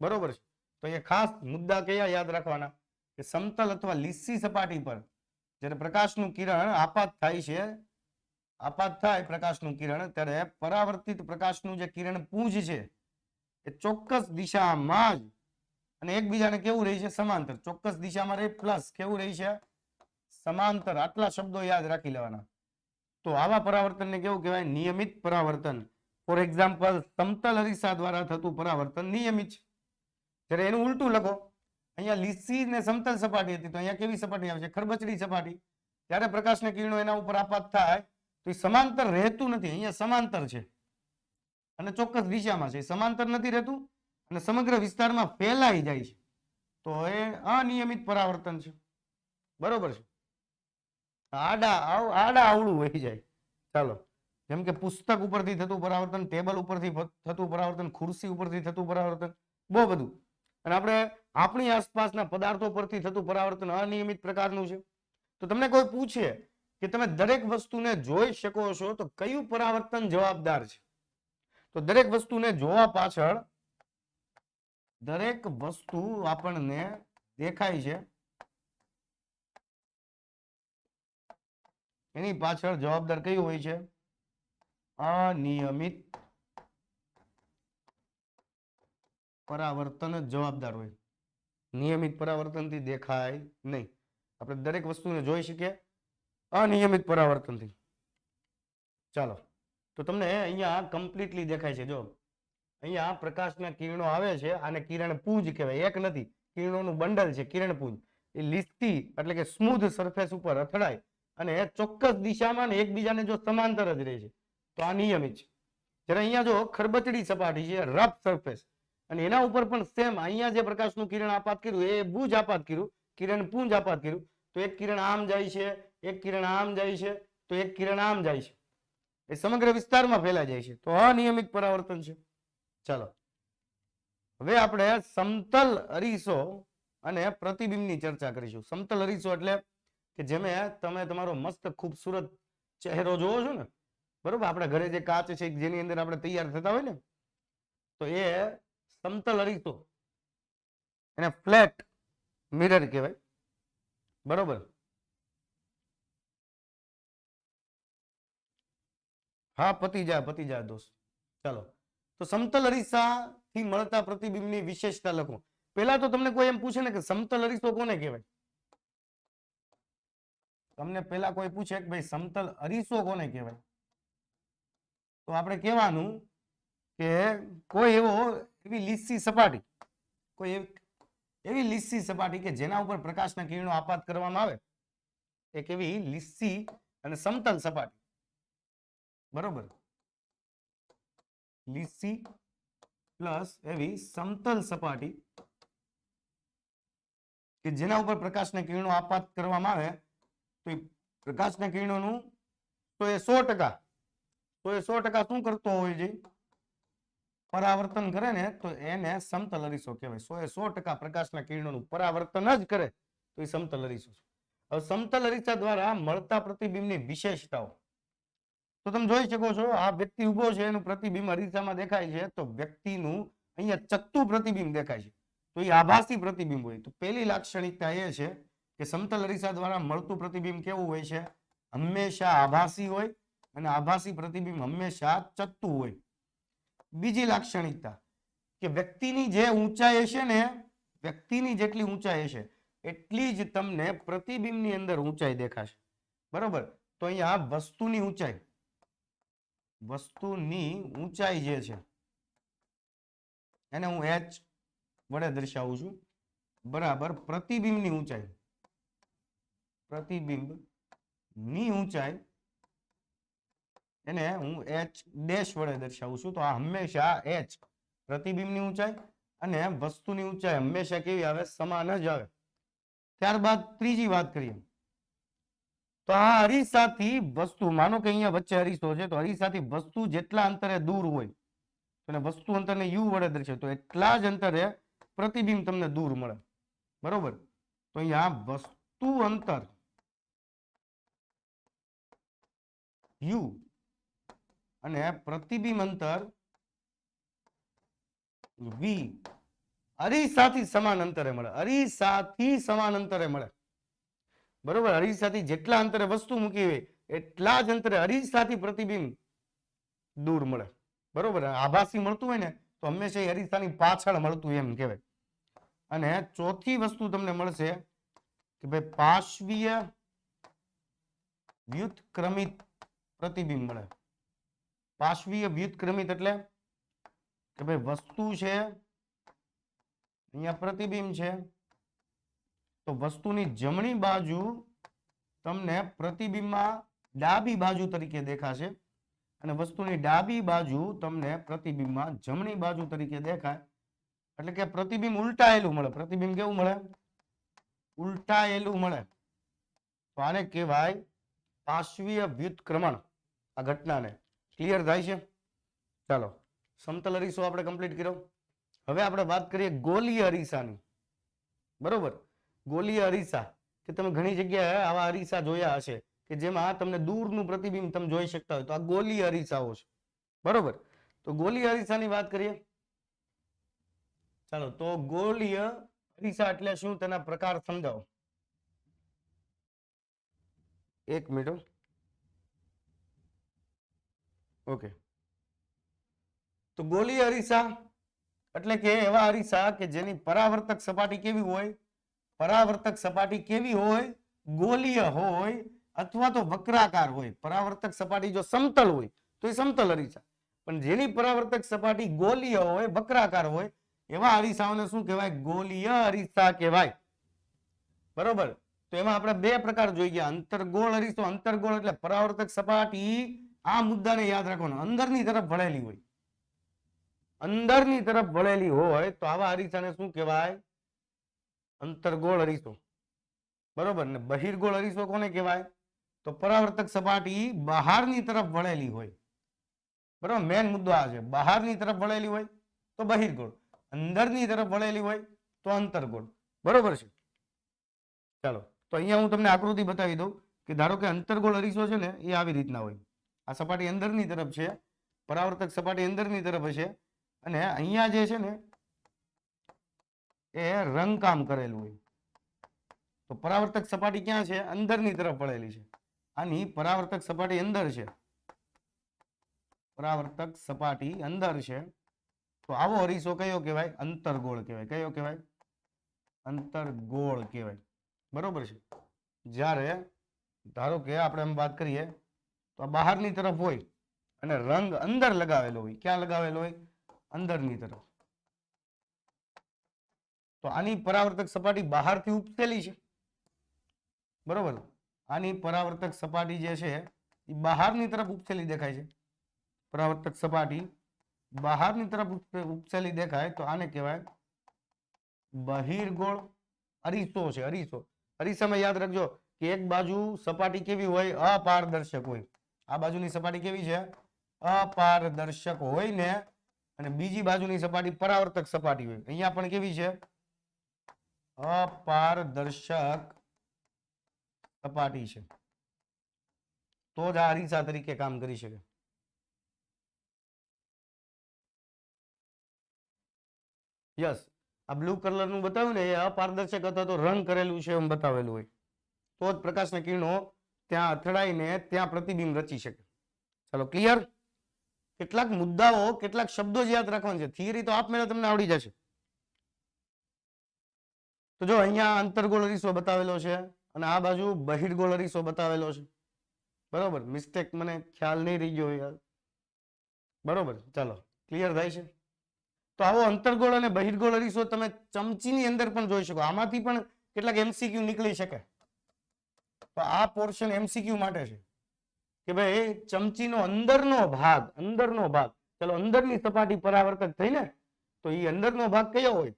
બરોબર છે. તો એ ખાસ મુદ્દા કયા યાદ રાખવાના કે સમતલ અથવા લીસી સપાટી પર જ્યારે પ્રકાશનું કિરણ આપાત થાય છે, આપાત થાય પ્રકાશનું કિરણ, ત્યારે પરાવર્તિત પ્રકાશનું જે કિરણ પુંજ છે એ ચોક્કસ દિશામાં જ, અને એકબીજાને કેવું રહે છે? સમાંતર. ચોક્કસ દિશામાં રહે પ્લસ કેવું રહે છે? સમાંતર. આટલા શબ્દો યાદ રાખી લેવાના. તો આવા પરાવર્તનને કેવું કહેવાય? નિયમિત પરાવર્તન. ફોર એક્ઝામ્પલ, સમતલ અરીસા દ્વારા થતું પરાવર્તન નિયમિત છે. જ્યારે એનું ઉલટું લખો, અહીંયા લીસી ને સમતલ સપાટી હતી તો અહીંયા કેવી સપાટી આવે છે? ખરબચડી સપાટી. ત્યારે પ્રકાશના કિરણો એના ઉપર આપાત થાય તો એ સમાંતર રહેતું નથી, અહીંયા સમાંતર છે અને ચોક્કસ દિશામાં છે, સમાંતર નથી રહેતું અને સમગ્ર વિસ્તારમાં ફેલાઈ જાય છે, તો એ અનિયમિત પરાવર્તન છે, બરોબર છે. આડા આવડું વહી જાય. ચાલો, જેમ કે પુસ્તક ઉપરથી થતું પરાવર્તન, ટેબલ ઉપરથી થતું પરાવર્તન, ખુરશી ઉપરથી થતું પરાવર્તન, બહુ બધું. અને આપણે આપણી આસપાસના પદાર્થો પરથી થતું પરાવર્તન અનિયમિત પ્રકારનું છે. તો તમને કોઈ પૂછે કે તમે દરેક વસ્તુને જોઈ શકો છો તો કયું પરાવર્તન જવાબદાર છે? તો દરેક વસ્તુને જોવા પાછળ, દરેક વસ્તુ આપણને દેખાય છે એની પાછળ જવાબદાર કયું હોય છે? અનિયમિત પરાવર્તન જ જવાબદાર હોય. નિયમિત પરાવર્તનથી દેખાય નહીં. આપણે દરેક વસ્તુને જોઈ શકીએ અનિયમિત પરાવર્તનથી. ચાલો, તો તમને અહીંયા કમ્પ્લીટલી દેખાય છે. જો અહીંયા પ્રકાશના કિરણો આવે છે, આને કિરણપુંજ કહેવાય. એક નથી, કિરણોનું બંડલ છે કિરણપુંજ. એ લીસી એટલે કે સ્મૂધ સરફેસ ઉપર અથડાય અને ચોક્કસ દિશામાં ને એકબીજાને જો સમાંતર જ રહે છે તો આ નિયમિત છે. જ્યારે અહીંયા જો ખરબચડી સપાટી છે, રફ સરફેસ, અને એના ઉપર પણ સેમ અહીંયા જે પ્રકાશનું કિરણ આપાત કર્યું એ ભુજ આપાત કર્યું, કિરણપુંજ આપાત કર્યું, તો એક કિરણ આમ જાય છે, એક કિરણ આમ જાય છે, તો એક કિરણ આમ જાય છે, એ સમગ્ર વિસ્તારમાં ફેલાઈ જાય છે, તો અનિયમિત પરાવર્તન છે. ચાલો, હવે આપણે સમતલ અરીસો અને પ્રતિબિંબની ચર્ચા કરીશું. સમતલ અરીસો એટલે કે જેમે તમે તમારો મસ્ત ખૂબસૂરત ચહેરો જોવો છો ને, બરોબર, આપણા ઘરે જે કાચ છે જેની અંદર આપણે તૈયાર થતા હોય ને, તો એ સમતલ અરીસો, એને ફ્લેટ મિરર કહેવાય, બરોબર. હા, પતી જાય દોસ્ત. ચાલો, તો સમતલ અરીસા થી મળતા પ્રતિબિંબની વિશેષતા લખો. પહેલા તો તમને કોઈ એમ પૂછે ને કે સમતલ અરીસો કોને કહેવાય? તમને પહેલા કોઈ પૂછે કે ભાઈ સમતલ અરીસો કોને કહેવાય, તો આપણે કહેવાનું કે કોઈ એવી લીસી સપાટી, કોઈ એવી લીસી સપાટી કે જેના ઉપર પ્રકાશના કિરણો આપાત કરવામાં આવે, એક એવી લીસી અને સમતલ સપાટી, બરોબર, લીસી પ્લસ એવી સમતલ સપાટી કે જેના ઉપર પ્રકાશના કિરણો આપાત કરવામાં આવે તો એ પ્રકાશના કિરણોનું તો એ 100% શું કરતો હોય છે? પરાવર્તન કરે ને, તો એને સમતલ અરીસો કહેવાય. 100% પ્રકાશના કિરણોનું પરાવર્તન જ કરે તો એ સમતલ અરીસો છે. હવે સમતલ અરીસા દ્વારા મળતા પ્રતિબિંબની વિશેષતાઓ તો તમે જોઈ શકો છો. આ વ્યક્તિ ઉભો છે, એનું પ્રતિબિંબ અરીસામાં દેખાય છે, તો વ્યક્તિનું અહીંયા ચત્તુ પ્રતિબિંબ દેખાય છે, તો એ આભાસી પ્રતિબિંબ હોય. તો પહેલી લાક્ષણિકતા એ છે કે સમતલ અરીસા દ્વારા મળતું પ્રતિબિંબ કેવું હોય છે? હંમેશા આભાસી હોય, અને આભાસી પ્રતિબિંબ હંમેશા ચત્તુ હોય. બીજી લાક્ષણિકતા કે વ્યક્તિની જે ઊંચાઈ હશે ને, વ્યક્તિની જેટલી ઊંચાઈ હશે એટલી જ તમને પ્રતિબિંબની અંદર ઊંચાઈ દેખાશે. બરોબર? તો અહીંયા વસ્તુની ઊંચાઈ જે છે એને હું h વડે દર્શાવું છું, બરાબર પ્રતિબિંબની ઊંચાઈ, પ્રતિબિંબની ઊંચાઈ એને હું h ડેશ વડે દર્શાવું છું. તો આ હંમેશા h પ્રતિબિંબની ઊંચાઈ અને વસ્તુની ઊંચાઈ હંમેશા કેવી આવે? સમાન જ આવે. ત્યારબાદ ત્રીજી વાત કરીએ તો આ અરીસાથી વસ્તુ, માનો કે અહીંયા વચ્ચે અરીસો છે, તો અરીસાથી વસ્તુ જેટલા અંતરે દૂર હોય અને વસ્તુ અંતરને u વડે દર્શાવે તો એટલા જ અંતરે પ્રતિબિંબ તમને દૂર મળે. બરોબર? તો અહીંયા વસ્તુ અંતર u અને પ્રતિબિંબ અંતર v અરીસાથી સમાન અંતરે મળે. અરીસાથી સમાન અંતરે મળે. બરોબર? અરીસાથી જેટલા અંતરે વસ્તુ મૂકી હોય એટલા જ અંતરે અરીસાથી પ્રતિબિંબ દૂર મળે. બરોબર? આભાસી મળતું હોય ને તો હંમેશા એ અરીસાની પાછળ મળતું એમ કહેવાય. અને ચોથી વસ્તુ તમને મળશે કે ભાઈ પાર્શ્વીય વ્યુત્ક્રમિત પ્રતિબિંબ મળે. પાર્શ્વીય વ્યુત્ક્રમિત એટલે કે ભાઈ વસ્તુ છે, અહીંયા પ્રતિબિંબ છે, તો વસ્તુની જમણી બાજુ તમને પ્રતિબિંબમાં ડાબી બાજુ તરીકે દેખાશે અને વસ્તુની ડાબી બાજુ તમને પ્રતિબિંબમાં જમણી બાજુ તરીકે દેખાય. એટલે કે પ્રતિબિંબ ઉલટાયેલું મળે. પ્રતિબિંબ કેવું મળે? ઉલટાયેલું મળે. તો આને કહેવાય પાર્શ્વીય વ્યુત્ક્રમણ. આ ઘટનાને ક્લિયર થાય છે? ચાલો, સમતલ અરીસો આપણે કમ્પ્લીટ કર્યો. હવે આપણે વાત કરીએ ગોલીય અરીસાની. બરોબર? ગોલીય અરીસા કે તમે ઘણી જગ્યાએ આવા અરીસા જોયા હશે કે જેમાં તમને દૂરનું પ્રતિબિંબ તમે જોઈ શકતા હોય, તો આ ગોલીય અરીસાઓ છે. બરોબર? તો ગોલીય અરીસાની વાત કરીએ. ચાલો, તો ગોલીય અરીસા એટલે શું, તેના પ્રકાર સમજાવો. એક મિનિટ. ઓકે, તો ગોલીય અરીસા એટલે કે એવા અરીસા કે જેની પરાવર્તક સપાટી કેવી હોય? પરાવર્તક સપાટી કેવી હોય? ગોલીય હોય અથવા તો વક્રાકાર હોય. પરાવર્તક સપાટી જો સમતલ હોય તો એ સમતલ અરીસા, પણ જેની પરાવર્તક સપાટી ગોલીય હોય, વક્રાકાર હોય, એવા અરીસાઓને શું કહેવાય? ગોલીય અરીસા કહેવાય. બરોબર? તો એમાં આપણે બે પ્રકાર જોઈ ગયા. અંતર્ગોળ અરીસો. અંતર્ગોળ એટલે પરાવર્તક સપાટી, આ મુદ્દાને યાદ રાખવાનો, અંદરની તરફ વળેલી હોય. અંદરની તરફ વળેલી હોય તો આવા અરીસાને શું કહેવાય? અંતર્ગોળ અરીસો. બરોબર ને? બહિર્ગોળ અરીસો કોને કહેવાય? તો પરાવર્તક સપાટી બહારની તરફ વળેલી હોય. બરોબર? મેન મુદ્દો આ છે. બહારની તરફ વળેલી હોય તો બહિર્ગોળ, અંદરની તરફ વળેલી હોય તો અંતર્ગોળ. બરોબર છે? ચાલો, તો અહીંયા હું તમને આકૃતિ બતાવી દઉં કે ધારો કે અંતર્ગોળ અરીસો છે ને એ આવી રીતના હોય. આ સપાટી અંદરની તરફ છે, પરાવર્તક સપાટી અંદરની તરફ હશે અને અહીંયા જે છે ને એ રંગકામ કરેલું હોય. તો પરાવર્તક સપાટી ક્યાં છે? અંદરની તરફ વળેલી છે. આની પરાવર્તક સપાટી અંદર છે, પરાવર્તક સપાટી અંદર છે. તો આવો અરીસો કયો કહેવાય? અંતર્ગોળ કહેવાય. કયો કહેવાય? અંતર્ગોળ કહેવાય. બરોબર છે? જ્યારે ધારો કે આપણે એમ વાત કરીએ તો આ બહારની તરફ હોય અને રંગ અંદર લગાવેલો હોય. ક્યાં લગાવેલો હોય? અંદરની તરફ. તો આની પરાવર્તક સપાટી બહારથી ઉપસેલી છે. બરોબર? આની પરાવર્તક સપાટી જે છે એ બહારની તરફ ઉપસેલી દેખાય છે. પરાવર્તક સપાટી બહારની તરફ ઉપસેલી દેખાય તો આને કહેવાય બહિર્ગોળ અરીસો છે. અરીસો. અરીસામાં યાદ રાખજો કે એક બાજુ સપાટી કેવી હોય? અપારદર્શક હોય. આ બાજુની સપાટી કેવી છે? અપારદર્શક હોય ને, અને બીજી બાજુની સપાટી પરાવર્તક સપાટી હોય. અહીંયા પણ કેવી છે? અપારદર્શક સપાટી છે. તો જ આ અરીસા તરીકે કામ કરી શકે. યસ, આ બ્લુ કલરનું બતાવ્યું ને એ અપારદર્શક અથવા તો રંગ કરેલું છે એમ બતાવેલું હોય તો જ પ્રકાશના કિરણો ત્યાં અથડાઈને ત્યાં પ્રતિબિંબ રચી શકે. ચાલો, ક્લિયર? કેટલાક મુદ્દાઓ, કેટલાક શબ્દો જ યાદ રાખવાના છે. થિયરી તો આપમેળે તમને આવડી જશે. તો જો અહીંયા અંતર્ગોળ અરીસો બતાવેલો છે અને આ બાજુ બહિર્ગોળ અરીસો બતાવેલો છે. બરોબર, મિસ્ટેક મને ખ્યાલ નહીં રહી ગયો યાર. બરોબર, ચાલો ક્લિયર થાય છે. તો આવો અંતર્ગોળ અને બહિર્ગોળ અરીસો તમે ચમચીની અંદર પણ જોઈ શકો. આમાંથી પણ કેટલાક એમસીક્યુ નીકળી શકે. તો આ પોર્શન એમસીક્યુ માટે છે કે ભાઈ ચમચીનો અંદરનો ભાગ ચલો અંદરની સપાટી પરાવર્તક થઈ ને, તો એ અંદરનો ભાગ કયો હોય?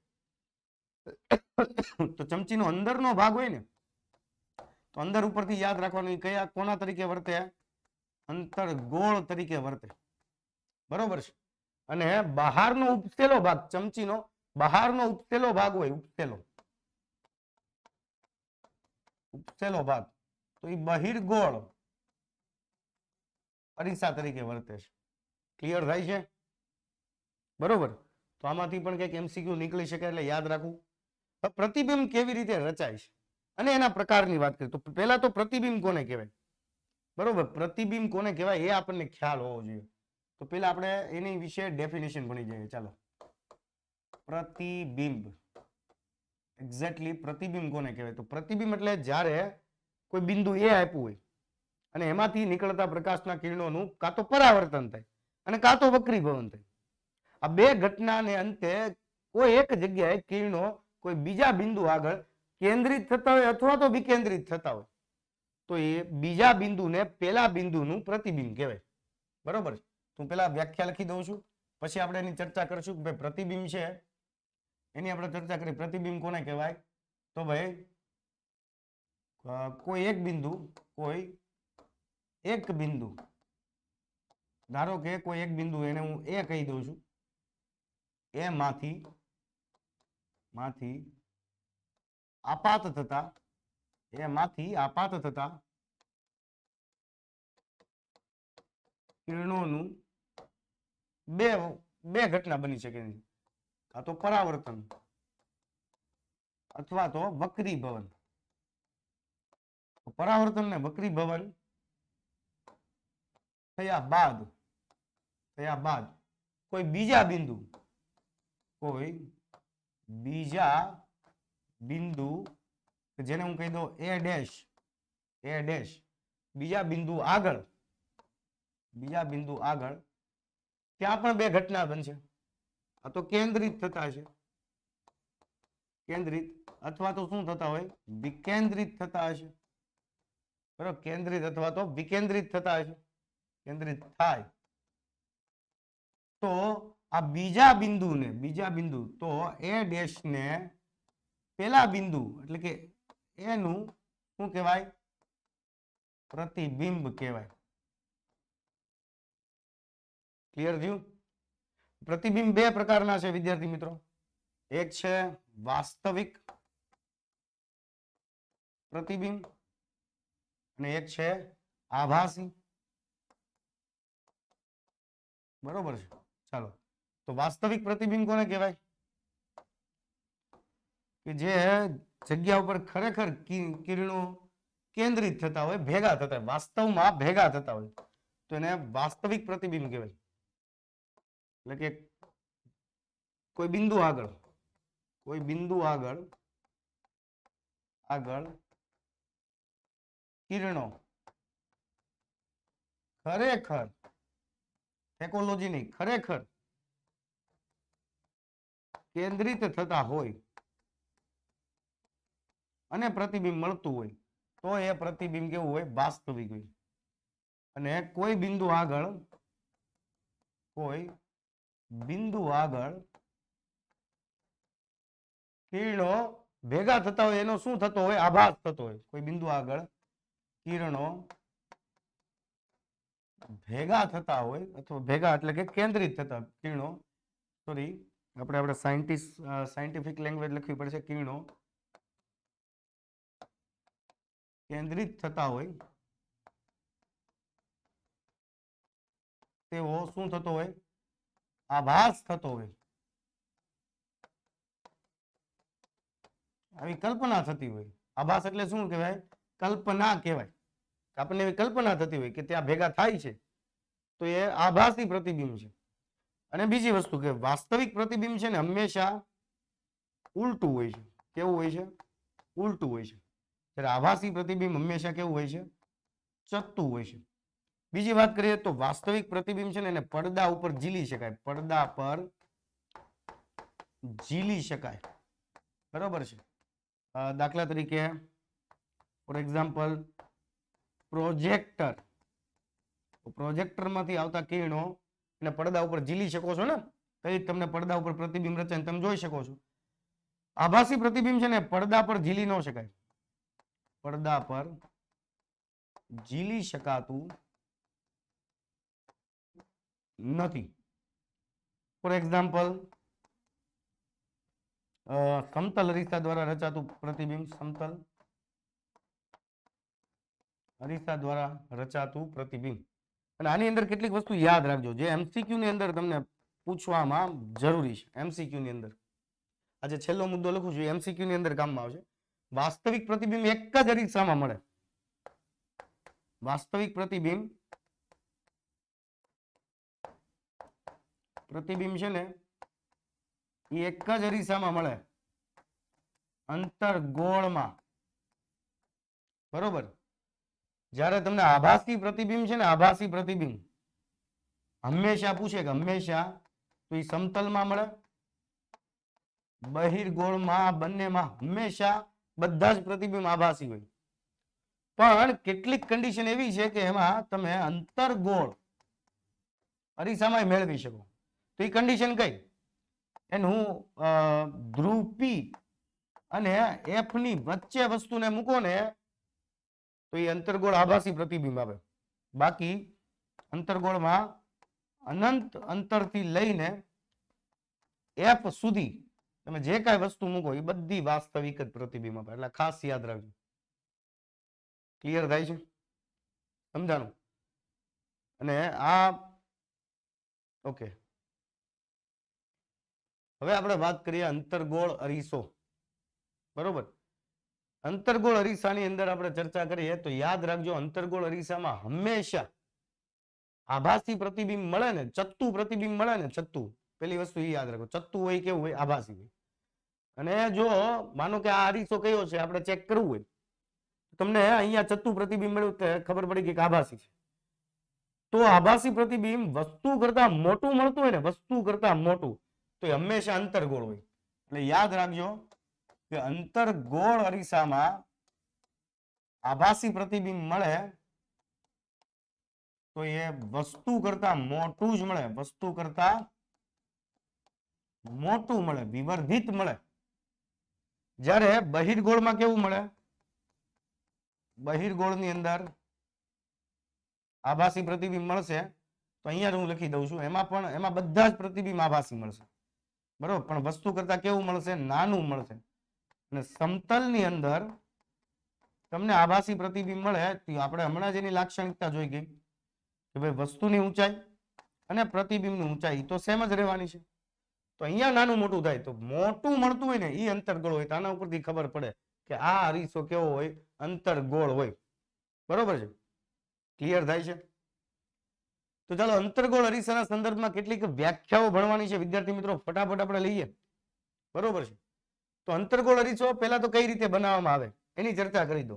તો ચમચીનો અંદરનો ભાગ હોય ને, તો અંદર ઉપરથી યાદ રાખવાનું કયા કોના તરીકે વર્તે? અંતર્ગોળ તરીકે વર્તે. બરોબર છે. અને બહારનો ઉપસેલો ભાગ, ચમચીનો બહારનો ઉપસેલો ભાગ હોય, ઉપસેલો ભાગ, તો એ બહિર્ગોળ અરીસા તરીકે વર્તે છે. ક્લિયર થાય છે? બરોબર. તો આમાંથી પણ કંઈક એમસીક્યુ નીકળી શકે એટલે યાદ રાખવું. પ્રતિબિંબ કેવી રીતે રચાય છે અને એના પ્રકારની વાત કરીએ તો પહેલા તો પ્રતિબિંબ કોને કહેવાય? બરોબર, પ્રતિબિંબ કોને કહેવાય એ આપણને ખ્યાલ હોવો જોઈએ. તો પેલા આપણે એની વિશે ડેફિનેશન ભણી જઈએ. ચાલો, પ્રતિબિંબ, એક્ઝેક્ટલી પ્રતિબિંબ કોને કહેવાય? તો પ્રતિબિંબ એટલે જ્યારે કોઈ બિંદુ એ આપ્યું હોય અને એમાંથી નીકળતા પ્રકાશના કિરણોનું કાં તો પરાવર્તન થાય અને કાં તો વક્રીભવન થાય. આ બે ઘટનાને અંતે કોઈ એક જગ્યાએ કિરણો કોઈ બીજા બિંદુ આગળ કેન્દ્રિત થતા હોય અથવા તો વિકેન્દ્રિત થતા હોય, તો એ બીજા બિંદુને પેલા બિંદુનું પ્રતિબિંબ કહેવાય. બરોબર. હું પેલા વ્યાખ્યા લખી દઉં છું, પછી આપણે એની ચર્ચા કરીશું કે ભાઈ પ્રતિબિંબ છે એની આપણે ચર્ચા કરી. પ્રતિબિંબ કોને કહેવાય? તો ભાઈ કોઈ એક બિંદુ, ધારો કે કોઈ એક બિંદુ, એને હું એ કહી દઉં છું, એમાંથી આપાત થતા કિરણોનું બે ઘટના બની શકે, કાં તો પરાવર્તન અથવા તો વક્રીભવન. પરાવર્તન ને વક્રીભવન થયા બાદ કોઈ બીજા બિંદુ જેને હું કહી દઉં એ ડેશ, બીજા બિંદુ આગળ ત્યાં પણ બે ઘટના બનશે. આ તો કેન્દ્રિત થતા હશે, અથવા તો શું થતા હોય? વિકેન્દ્રિત થતા હશે. બરાબર, કેન્દ્રિત અથવા તો વિકેન્દ્રિત થતા હશે. કેન્દ્રિત થાય તો આ બીજા બિંદુ તો એ ડેશ ને પેલા બિંદુ એટલે કે એનું શું કહેવાય? પ્રતિબિંબ કહેવાય. ક્લિયર થયું? પ્રતિબિંબ બે પ્રકારના છે વિદ્યાર્થી મિત્રો. એક છે વાસ્તવિક પ્રતિબિંબ અને એક છે આભાસી. બરોબર છે. ચાલો, તો વાસ્તવિક પ્રતિબિંબ કોને કહેવાય? કે જે જગ્યા ઉપર ખરેખર કિરણો કેન્દ્રિત થતા હોય, ભેગા થતા હોય, વાસ્તવમાં ભેગા થતા હોય, તો એને વાસ્તવિક પ્રતિબિંબ કહેવાય. એટલે કે કોઈ બિંદુ આગળ કિરણો ખરેખર, ટેકોલોજી નહીં, ખરેખર કેન્દ્રિત થતા હોય અને પ્રતિબિંબ મળતું હોય, તો એ પ્રતિબિંબ કેવું હોય? વાસ્તવિક હોય. અને કોઈ બિંદુ આગળ કિરણો ભેગા થતા હોય, એનો શું થતો હોય? આભાસ થતો હોય. કોઈ બિંદુ આગળ કિરણો ભેગા થતા હોય, અથવા ભેગા એટલે કે કેન્દ્રિત થતા કિરણો, સોરી આપણે સાયન્ટિફિક લેંગ્વેજ લખવી પડશે. કિરણો કેન્દ્રિત થતા હોય તેવો શું થતો હોય? આભાસ થતો હોય. આવી કલ્પના થતી હોય. આભાસ એટલે શું કહેવાય? કલ્પના કહેવાય. આપણને એવી કલ્પના થતી હોય કે ત્યાં ભેગા થાય છે, તો એ આભાસી પ્રતિબિંબ છે. અને બીજી વસ્તુ કે વાસ્તવિક પ્રતિબિંબ છે ને હંમેશા ઉલટું હોય છે. કેવું હોય છે? ઉલટું હોય છે. ત્યારે આભાસી પ્રતિબિંબ હંમેશા કેવું હોય છે? ચત્તું હોય છે. બીજી વાત કરીએ તો વાસ્તવિક પ્રતિબિંબ છે ને એને પડદા ઉપર ઝીલી શકાય. પડદા પર ઝીલી શકાય. બરોબર છે. દાખલા તરીકે ફોર એક્ઝામ્પલ પ્રોજેક્ટર. પ્રોજેક્ટરમાંથી આવતા કિરણો અને પડદા ઉપર ઝીલી શકો છો ને, તો તમને પડદા ઉપર પ્રતિબિંબ રચે તમે જોઈ શકો છો. આભાસી પ્રતિબિંબ છે ને પડદા પર ઝીલી ન શકાય. પડદા પર ઝીલી શકાતું નથી. ફોર એક્ઝામ્પલ સમતલ અરીસા દ્વારા રચાતું પ્રતિબિંબ. સમતલ અરીસા દ્વારા રચાતું પ્રતિબિંબ. અને આની અંદર કેટલીક વસ્તુ યાદ રાખજો જે એમસીક્યુ ની અંદર તમને પૂછવામાં જરૂરી છે. એમસીક્યુ ની અંદર આજે છેલ્લો મુદ્દો લખું છું, એમસીક્યુ ની અંદર કામમાં આવશે. વાસ્તવિક પ્રતિબિંબ એક જ અરીસામાં મળે. વાસ્તવિક પ્રતિબિંબ છે ને એ એક જ અરીસામાં મળે, અંતર્ગોળમાં. બરોબર. જ્યારે તમને આભાસી પ્રતિબિંબ છે ને, આભાસી પ્રતિબિંબ હંમેશા પૂછે કે હંમેશા તો એ સમતલમાં મળે, બહિર્ગોળમાં, બંનેમાં હંમેશા બધા જ પ્રતિબિંબ આભાસી હોય. પણ કેટલીક કન્ડિશન એવી છે કે એમાં તમે અંતર્ગોળ અરીસામાં મેળવી શકો. તો એ કન્ડિશન કઈ? એનું ધ્રુવ પી અને એફ ની વચ્ચે વસ્તુને મૂકો ને તો એ અંતર્ગોળ આભાસી પ્રતિબિંબ આવે. બાકી અંતર્ગોળમાં અનંત અંતરથી લઈને એફ સુધી તમે જે કાંઈ વસ્તુ મૂકો એ બધી વાસ્તવિક જ પ્રતિબિંબ આપે. એટલે ખાસ યાદ રાખજો. ક્લિયર થાય છે? સમજાણું? અને આ ઓકે. હવે આપણે વાત કરીએ અંતર્ગોળ અરીસો. બરોબર. અંતર્ગોળ અરીસાની અંદર આપણે ચર્ચા કરીએ તો યાદ રાખજો અંતર્ગોળ અરીસામાં હંમેશા આભાસી પ્રતિબિંબ મળે ને, ચત્તું પ્રતિબિંબ મળે ને, ચત્તું. પેલી વસ્તુ એ યાદ રાખો, ચત્તું હોય કેવું હોય? આભાસી હોય. અને જો માનો કે આ અરીસો કયો છે આપણે ચેક કરવું હોય, તમને અહીંયા ચત્તું પ્રતિબિંબ મળ્યું તો ખબર પડી ગઈ કે આભાસી છે. તો આભાસી પ્રતિબિંબ વસ્તુ કરતા મોટું મળતું હોય ને, વસ્તુ કરતા મોટું, તો એ હંમેશા અંતર્ગોળ હોય. એટલે યાદ રાખજો કે અંતર્ગોળ અરીસામાં આભાસી પ્રતિબિંબ મળે તો એ વસ્તુ કરતા મોટું જ મળે. વસ્તુ કરતા મોટું મળે, વિવર્ધિત મળે. જ્યારે બહિર્ગોળમાં કેવું મળે? બહિર્ગોળની અંદર આભાસી પ્રતિબિંબ મળશે તો અહીંયા હું લખી દઉં છું, એમાં બધા જ પ્રતિબિંબ આભાસી મળશે. બરોબર. પણ વસ્તુ કરતા કેવું મળશે? નાનું મળશે. અને સમતલની અંદર તમને આભાસી પ્રતિબિંબ મળે તો આપણે હમણાં જ એની લાક્ષણિકતા જોઈ ગઈ કે ભાઈ વસ્તુની ઊંચાઈ અને પ્રતિબિંબની ઊંચાઈ તો સેમ જ રહેવાની છે. તો અહીંયા નાનું મોટું થાય તો મોટું મળતું હોય ને એ અંતર્ગોળ હોય. તો આના ઉપરથી ખબર પડે કે આ અરીસો કેવો હોય? અંતર્ગોળ હોય. બરોબર છે? ક્લિયર થાય છે? તો ચાલો અંતર્ગોળ અરીસાના સંદર્ભમાં કેટલીક વ્યાખ્યાઓ ભણવાની છે વિદ્યાર્થી મિત્રો, ફટાફટ આપણે લઈએ. બરોબર છે? તો અંતર્ગોળ અરીસો પહેલા તો કઈ રીતે બનાવવામાં આવે એની ચર્ચા કરી દો.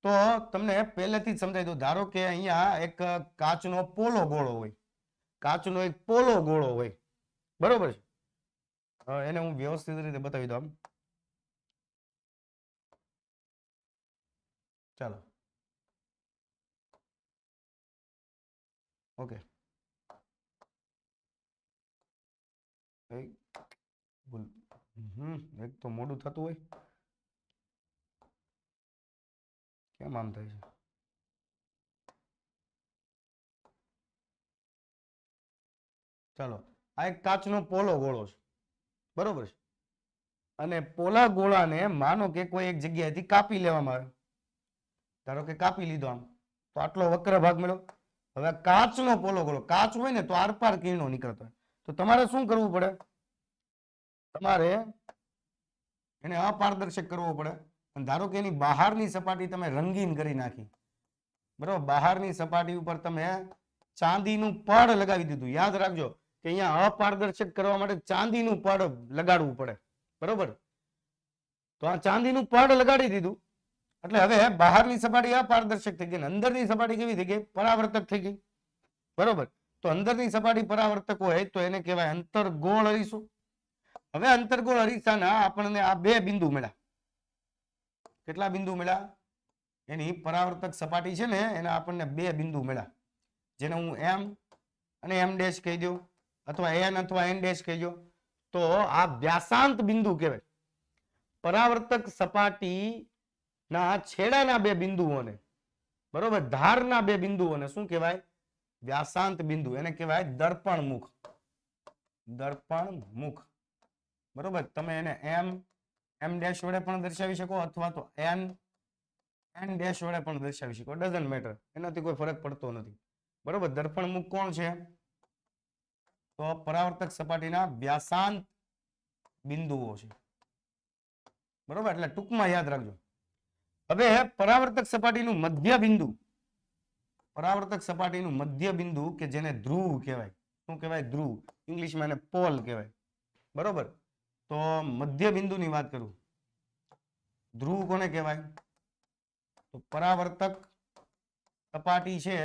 તો તમને પહેલેથી જ સમજાવી દો. ધારો કે અહીંયા એક કાચનો પોલો ગોળો હોય, કાચનો એક પોલો ગોળો હોય. બરોબર છે? એને હું વ્યવસ્થિત રીતે બતાવી દઉં. ચાલો ઓકે. એક તો મોડું થતું હોય, કેમ આમ થાય છે? ચાલો, આ એક કાચનો પોલો ગોળો છે. બરોબર છે? અને પોલા ગોળાને માનો કે કોઈ એક જગ્યાએથી કાપી લેવામાં આવે. ધારો કે કાપી લીધો આમ, તો આટલો વક્ર ભાગ મળ્યો. હવે કાચનો પોલો ગોળો, કાચ હોય ને તો આરપાર કિરણો નીકળતા હોય. તો તમારે શું કરવું પડે? તમારે એને અપારદર્શક કરવો પડે. અને ધારો કે એની બહારની સપાટી તમે રંગીન કરી નાખી. બરોબર? બહારની સપાટી ઉપર તમે ચાંદીનું પડ લગાવી દીધું. યાદ રાખજો કે અહીંયા અપારદર્શક કરવા માટે ચાંદીનું પડ લગાડવું પડે, બરોબર. તો આ ચાંદીનું પડ લગાડી દીધું એટલે હવે બહારની સપાટી અપારદર્શક થઈ ગઈ અને અંદરની સપાટી કેવી થઈ ગઈ? પરાવર્તક થઈ ગઈ, બરોબર. તો અંદરની સપાટી પરાવર્તક હોય તો એને કહેવાય અંતર્ગોળ અરીસો. હવે અંતર્ગોળ અરીસાના આપણને આ બે બિંદુ મળ્યા. કેટલા બિંદુ મળ્યા? એની પરાવર્તક સપાટી છે ને એના આપણને બે બિંદુ મળ્યા, જેને હું એમ અને એમ ડેશ કહી દઉં અથવા એન અથવા એન ડેશ કહી દો. તો આ વ્યાસાંત બિંદુ કહેવાય. પરાવર્તક સપાટી ના છેડાના બે બિંદુઓને, બરોબર, ધારના બે બિંદુઓને શું કહેવાય? વ્યાસાંત બિંદુ. એને કહેવાય દર્પણ મુખ. દર્પણ મુખ, બરોબર. તમે એને એમ એમ ડેશ વડે પણ દર્શાવી શકો અથવા તો એન એન ડેશ વડે પણ દર્શાવી શકો. ડઝન્ટ મેટર, એનાથી કોઈ ફરક પડતો નથી, બરોબર. દર્પણ મુખ કોણ છે? તો પરાવર્તક સપાટીના વ્યાસાંત બિંદુઓ છે, બરોબર. એટલે ટૂંકમાં યાદ રાખજો. હવે પરાવર્તક સપાટીનું મધ્ય બિંદુ, પરાવર્તક સપાટીનું મધ્ય બિંદુ કે જેને ધ્રુવ કહેવાય. શું કહેવાય? ધ્રુવ. ઇંગ્લિશમાં એને પોલ કહેવાય, બરોબર. તો મધ્ય બિંદુની વાત કરું, ધ્રુવ કોને કહેવાય? તો પરાવર્તક સપાટી છે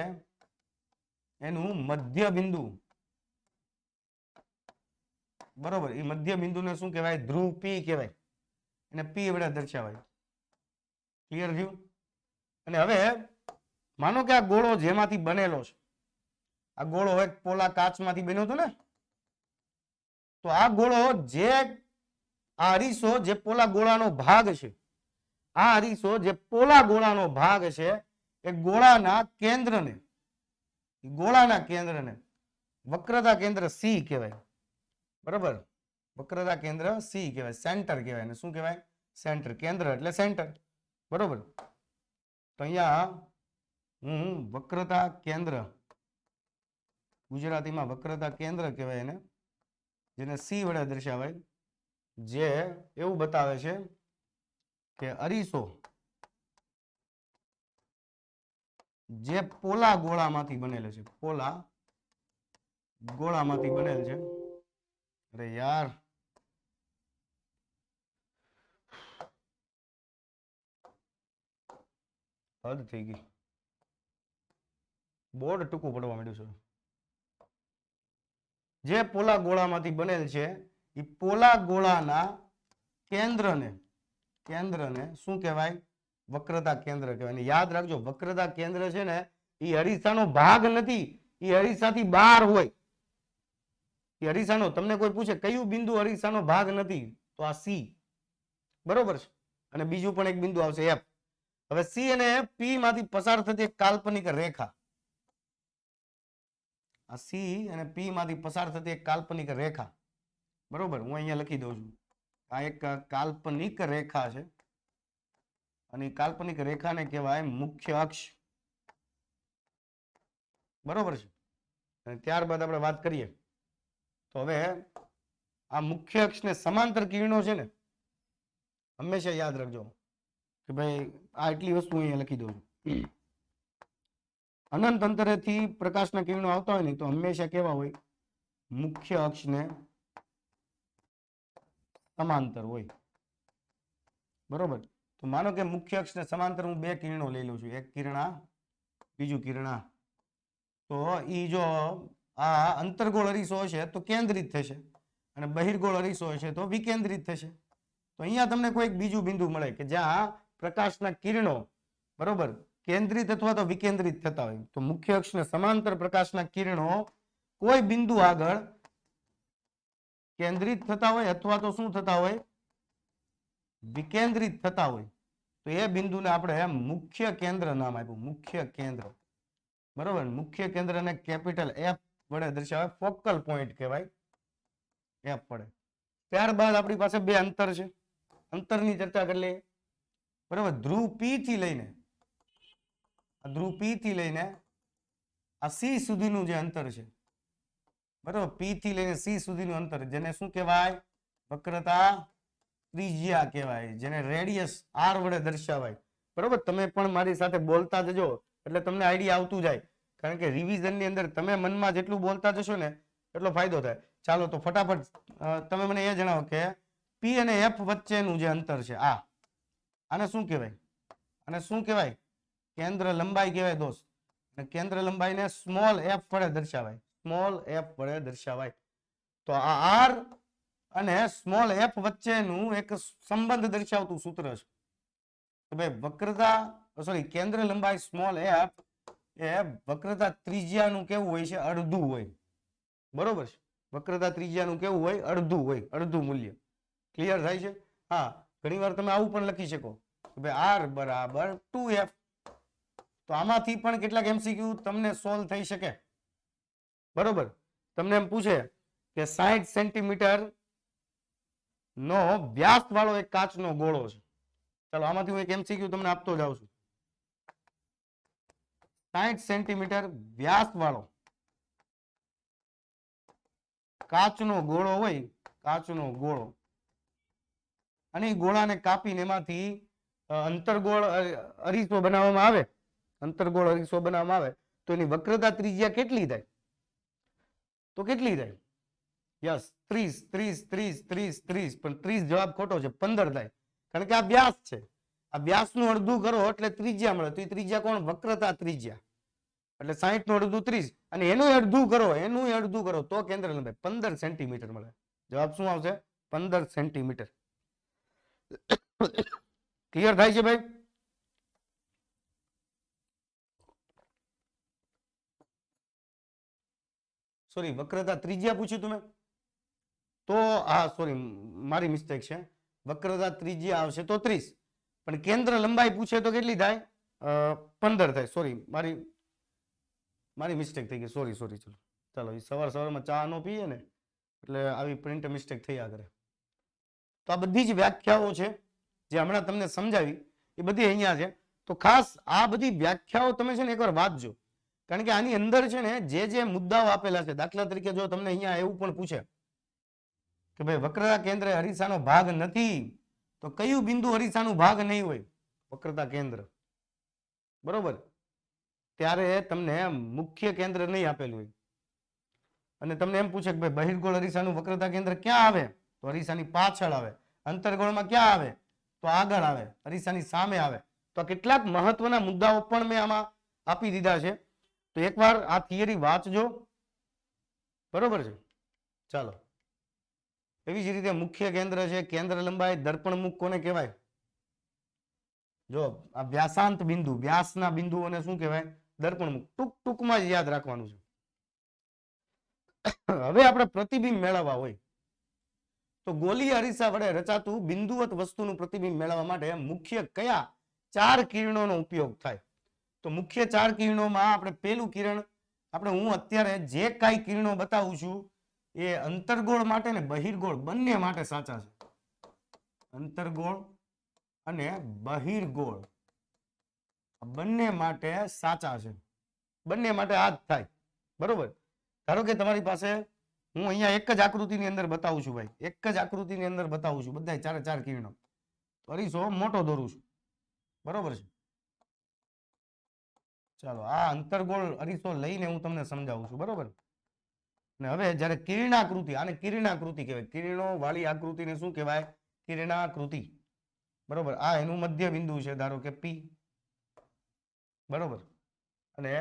એનું મધ્ય બિંદુ, બરોબર. એ મધ્ય બિંદુને શું કહેવાય? ધ્રુવ પી કહેવાય. એને પી વડે દર્શાવાય. ક્લિયર થયું? અને હવે માનો કે આ ગોળો જેમાંથી બનેલો છે, આ ગોળો એક પોલા કાચમાંથી બન્યો હતો ને, તો આ ગોળો જે આ અરીસો જે પોલા ગોળાનો ભાગ છે, આ અરીસો જે પોલા ગોળાનો ભાગ છે એ ગોળાના કેન્દ્રને વક્રતા કેન્દ્ર સી કહેવાય, બરોબર. વક્રતા કેન્દ્ર સી કહેવાય, સેન્ટર કહેવાય. શું કહેવાય? સેન્ટર. કેન્દ્ર એટલે સેન્ટર, બરોબર. તો અહીંયા હું વક્રતા કેન્દ્ર, ગુજરાતીમાં વક્રતા કેન્દ્ર કહેવાય એને, જેને સી વડે દર્શાવાય, જે એવું બતાવે છે કે અરીસો જે પોલા ગોળામાંથી બનેલો છે, પોલા ગોળામાંથી બનેલ છે. અરે યાર, હદ થઈ ગઈ. બોર્ડ ટૂંકું પડવા માંડ્યું છે. જે પોલા ગોળામાંથી બનેલ છે એ પોલા ગોળાના કેન્દ્રને શું કહેવાય? વક્રતા કેન્દ્ર કહેવાય. યાદ રાખજો, વક્રતા કેન્દ્ર છે ને એ અરીસાનો ભાગ નથી, એ અરીસાથી બહાર હોય. એ અરીસાનો, તમને કોઈ પૂછે કયું બિંદુ અરીસાનો ભાગ નથી, તો આ સી, બરોબર છે. અને બીજું પણ એક બિંદુ આવશે એફ. હવે સી અને પી માંથી પસાર થતી એક કાલ્પનિક રેખા, આ સી અને પી માંથી પસાર થતી એક કાલ્પનિક રેખા, બરોબર. હું અહીંયા લખી દઉં છું. આ એક કાલ્પનિક રેખા છે અને કાલ્પનિક રેખાને કહેવાય મુખ્ય અક્ષ, બરોબર છે. અને ત્યારબાદ આપણે વાત કરીએ તો હવે આ મુખ્ય અક્ષને સમાંતર કિરણો છે ને, હંમેશા યાદ રાખજો કે ભાઈ આ એટલી વસ્તુ અહીંયા લખી દઉં છું. અનંત અંતરેથી પ્રકાશના કિરણો આવતા હોય ને તો હંમેશા કેવા હોય? મુખ્ય અક્ષને સમાંતર હોય, બરોબર. તો માનો કે મુખ્ય અક્ષને સમાંતર હું બે કિરણો લઈ લઉં છું, એક કિરણ આ, બીજું કિરણ આ. તો ઈ જો આ અંતર્ગોળ અરીસો હશે તો કેન્દ્રિત થશે અને બહિર્ગોળ અરીસો હશે તો વિકેન્દ્રિત થશે. તો અહીંયા તમને કોઈ બીજું બિંદુ મળે કે જ્યાં પ્રકાશના કિરણો, બરોબર, કેન્દ્રિત અથવા તો વિકેન્દ્રિત થતા હોય. તો મુખ્ય અક્ષને સમાંતર પ્રકાશના કિરણો કોઈ બિંદુ આગળ કેન્દ્રિત થતા હોય અથવા તો શું થતા હોય? વિકેન્દ્રિત થતા હોય. તો એ બિંદુને આપણે મુખ્ય કેન્દ્ર નામ આપ્યું, મુખ્ય કેન્દ્ર, બરોબર. મુખ્ય કેન્દ્રને કેપિટલ એફ વડે દર્શાવે, ફોકલ પોઈન્ટ કહેવાય, એફ વડે. ત્યારબાદ આપણી પાસે બે અંતર છે, અંતરની ચર્ચા કરી લઈએ, બરોબર. ધ્રુવ પી થી લઈને આ સી સુધીનું જે અંતર છે, બરોબર, પી થી લઈને સી સુધીનું અંતર, જેને શું કહેવાય? વક્રતા ત્રિજ્યા કહેવાય, જેને રેડિયસ આર વડે દર્શાવાય, બરોબર. તમે પણ મારી સાથે બોલતા જજો એટલે તમને આઈડિયા આવતું જાય કારણ કે રિવિઝનની અંદર તમે મનમાં જેટલું બોલતા જશો ને એટલો ફાયદો થાય. ચાલો તો ફટાફટ તમે મને એ જણાવો કે પી અને એફ વચ્ચેનું જે અંતર છે આને શું કહેવાય? આને શું કહેવાય? કેન્દ્ર લંબાઈ કહેવાય દોસ્ત. અને કેન્દ્ર લંબાઈને સ્મોલ એફ વડે દર્શાવાય. સ્મોલ એફ વડે દર્શાવાય. તો આ આર અને સ્મોલ એફ વચ્ચેનું એક સંબંધ દર્શાવતું સૂત્ર છે કે ભાઈ વક્રતા સોરી કેન્દ્ર લંબાઈ સ્મોલ એફ એ વક્રતા ત્રિજ્યાનું કેવું હોય છે? અડધું હોય. બરોબર છે? વક્રતા ત્રિજ્યાનું કેવું હોય? અડધું હોય. અડધું મૂલ્ય. ક્લિયર થાય છે? હા, ઘણી વાર તમે આવું પણ લખી શકો કે ભાઈ આર બરાબર 2f. તો આમાંથી પણ કેટલાક એમસીક્યુ તમને સોલ્વ થઈ શકે. બરોબર? તમને એમ પૂછે કે 60 સેન્ટીમીટર નો વ્યાસ વાળો એક કાચનો ગોળો છે. ચાલો આમાંથી હું એક એમસીક્યુ તમને આપતો જાઉં છું. 60 સેન્ટીમીટર વ્યાસ વાળો કાચનો ગોળો હોય, કાચનો ગોળો, અને ગોળાને કાપીને એમાંથી અંતરગોળ અરીસો બનાવવામાં આવે, અંતરગોળ અરીસો બનાવવામાં આવે તો એની વક્રતા ત્રિજ્યા કેટલી થાય? તો કેટલી થાય? યસ 30 30 30 30 30. પણ 30 જવાબ ખોટો છે, 15 થાય. કારણ કે આ વ્યાસ છે. આ વ્યાસનું અડધું કરો એટલે ત્રિજ્યા મળે. તો એ ત્રિજ્યા કોણ? વક્રતા ત્રિજ્યા. એટલે 60 નું અડધું 30 અને એનું અડધું કરો, એનું અડધું કરો તો કેન્દ્ર લંબાઈ 15 સેન્ટીમીટર મળે. જવાબ શું આવશે? 15 સેન્ટીમીટર. ક્લિયર થાય છે ભાઈ? સોરી, વક્રતા ત્રિજ્યા પૂછ્યું તમે તો હા સોરી મારી મિસ્ટેક છે. વક્રતા ત્રિજ્યા આવશે તો 30, પણ કેન્દ્ર લંબાઈ પૂછે તો કેટલી થાય? 15 થાય. સોરી મારી મિસ્ટેક થઈ ગઈ. Sorry sorry. ચલો ચાલો, સવાર સવારમાં ચા નો પીએ ને એટલે આવી પ્રિન્ટ મિસ્ટેક થયા કરે. તો આ બધી જ વ્યાખ્યાઓ છે જે હમણાં તમને સમજાવી એ બધી અહીંયા છે. તો ખાસ આ બધી વ્યાખ્યાઓ તમે છે ને એકવાર વાંચજો. કારણ કે આની અંદર છે ને જે મુદ્દાઓ આપેલા છે, દાખલા તરીકે જો તમને અહીંયા એવું પણ પૂછે કે ભાઈ વક્રતા કેન્દ્ર અરીસાનો ભાગ નથી તો કયું બિંદુ અરીસાનું ભાગ નહીં હોય? વક્રતા કેન્દ્ર. બરોબર? ત્યારે તમને મુખ્ય કેન્દ્ર નહીં આપેલું હોય અને તમને એમ પૂછે કે ભાઈ બહિર્ગોળ અરીસાનું વક્રતા કેન્દ્ર ક્યાં આવે? તો અરીસાની પાછળ આવે. અંતર્ગોળમાં ક્યાં આવે? તો આગળ આવે. અરીસાની સામે આવે. તો કેટલાક મહત્વના મુદ્દાઓ પણ મેં આમાં આપી દીધા છે. તો એકવાર આ થિયરી વાંચજો. બરોબર છે? ચાલો, એવી જ રીતે મુખ્ય કેન્દ્ર છે, કેન્દ્ર લંબાઈ, દર્પણ મુખ કોને કહેવાય? જો આ વ્યાસાંત બિંદુ, વ્યાસના બિંદુઓને શું કહેવાય? દર્પણ મુખ. ટૂંકમાં જ યાદ રાખવાનું છે. હવે આપણે પ્રતિબિંબ મેળવવા હોય તો ગોલીય અરીસા વડે રચાતું બિંદુવત વસ્તુનું પ્રતિબિંબ મેળવવા માટે મુખ્ય કયા 4 કિરણોનો ઉપયોગ થાય? તો મુખ્ય 4 કિરણોમાં આપણે પહેલું કિરણ, હું અત્યારે જે કાંઈ કિરણો બતાવું છું એ અંતર્ગોળ માટે ને બહિર્ગોળ બંને માટે સાચા છે. અંતર્ગોળ અને બહિર્ગોળ બંને માટે સાચા છે. બંને માટે આ જ થાય. બરોબર? ધારો કે તમારી પાસે હું અહીંયા એક જ આકૃતિની અંદર બતાવું છું ભાઈ, એક જ આકૃતિની અંદર બતાવું છું બધા 4 કિરણો. અરીસો મોટો દોરું છું. બરોબર છે? ચાલો આ અંતર્ગોળ અરીસો લઈને હું તમને સમજાવું છું. બરોબર? અને હવે જ્યારે કિરણાકૃતિ, આને કિરણાકૃતિ કહેવાય. કિરણો વાળી આકૃતિને શું કહેવાય? કિરણાકૃતિ. બરોબર? આ એનું મધ્ય બિંદુ છે, ધારો કે પી. બરોબર? અને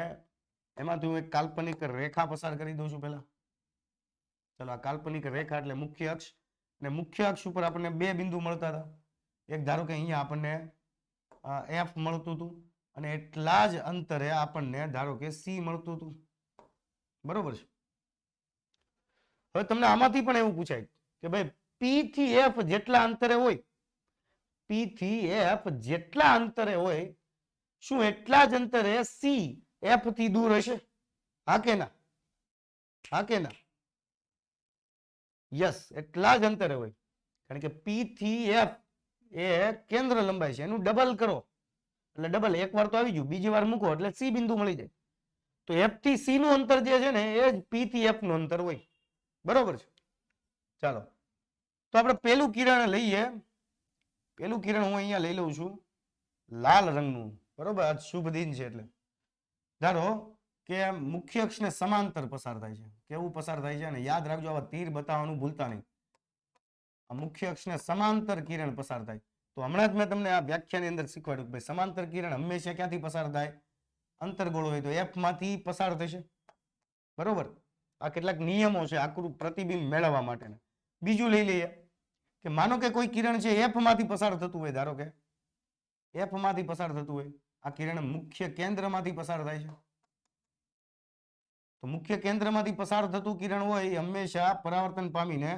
એમાંથી હું એક કાલ્પનિક રેખા પસાર કરી દઉં છું પહેલા. ચલો આ કાલ્પનિક રેખા એટલે મુખ્ય અક્ષ, અને મુખ્ય અક્ષ ઉપર આપણને બે બિંદુ મળતા હતા. એક ધારો કે અહીંયા આપણને એફ મળતું હતું અને એટલા જ અંતરે આપણને ધારો કે સી મળતું હતું. બરોબર છે? હવે તમને આમાંથી પણ એવું પૂછાય કે ભાઈ પી થી એફ જેટલા અંતરે હોય, પી થી એફ જેટલા અંતરે હોય, શું એટલા જ અંતરે સી એફ થી દૂર હશે? હા કે ના? હા કે ના? યસ, એટલા જ અંતરે હોય. કારણ કે પી થી એફ એ કેન્દ્ર લંબાઈ છે, એનું ડબલ કરો એટલે ડબલ. એક વાર તો આવી ગયું, બીજી વાર મૂકો એટલે સી બિંદુ મળી જાય. તો એફ થી સી નું અંતર જે છે ને એ જ પી થી એફ નું અંતર હોય. બરોબર છે? ચાલો તો આપણે પેલું કિરણ લઈએ. પેલું કિરણ હું અહીંયા લઈ લઉં છું લાલ રંગનું. બરોબર? આજ શુભ દિન છે એટલે ધારો કે મુખ્ય અક્ષને સમાંતર પસાર થાય છે. કેવું પસાર થાય છે? અને યાદ રાખજો, આવા તીર બતાવવાનું ભૂલતા નહીં. આ મુખ્ય અક્ષને સમાંતર કિરણ પસાર થાય. તો હમણાં જ મેં તમને આ વ્યાખ્યાની અંદર શીખવાડ્યું કે ભાઈ સમાંતર કિરણ હંમેશા ક્યાંથી પસાર થાય? અંતર્ગોળ હોય તો એફ માંથી પસાર થશે. બરોબર. આ કેટલાક નિયમો છે આકૃતિ પ્રતિબિંબ મેળવવા માટેના. બીજું લઈ લઈએ કે માનો કે કોઈ કિરણ છે એફ માંથી પસાર થતું હોય, ધારો કે એફ માંથી પસાર થતું હોય, આ કિરણ મુખ્ય કેન્દ્રમાંથી પસાર થાય છે. તો મુખ્ય કેન્દ્રમાંથી પસાર થતું કિરણ હોય એ હંમેશા પરાવર્તન પામીને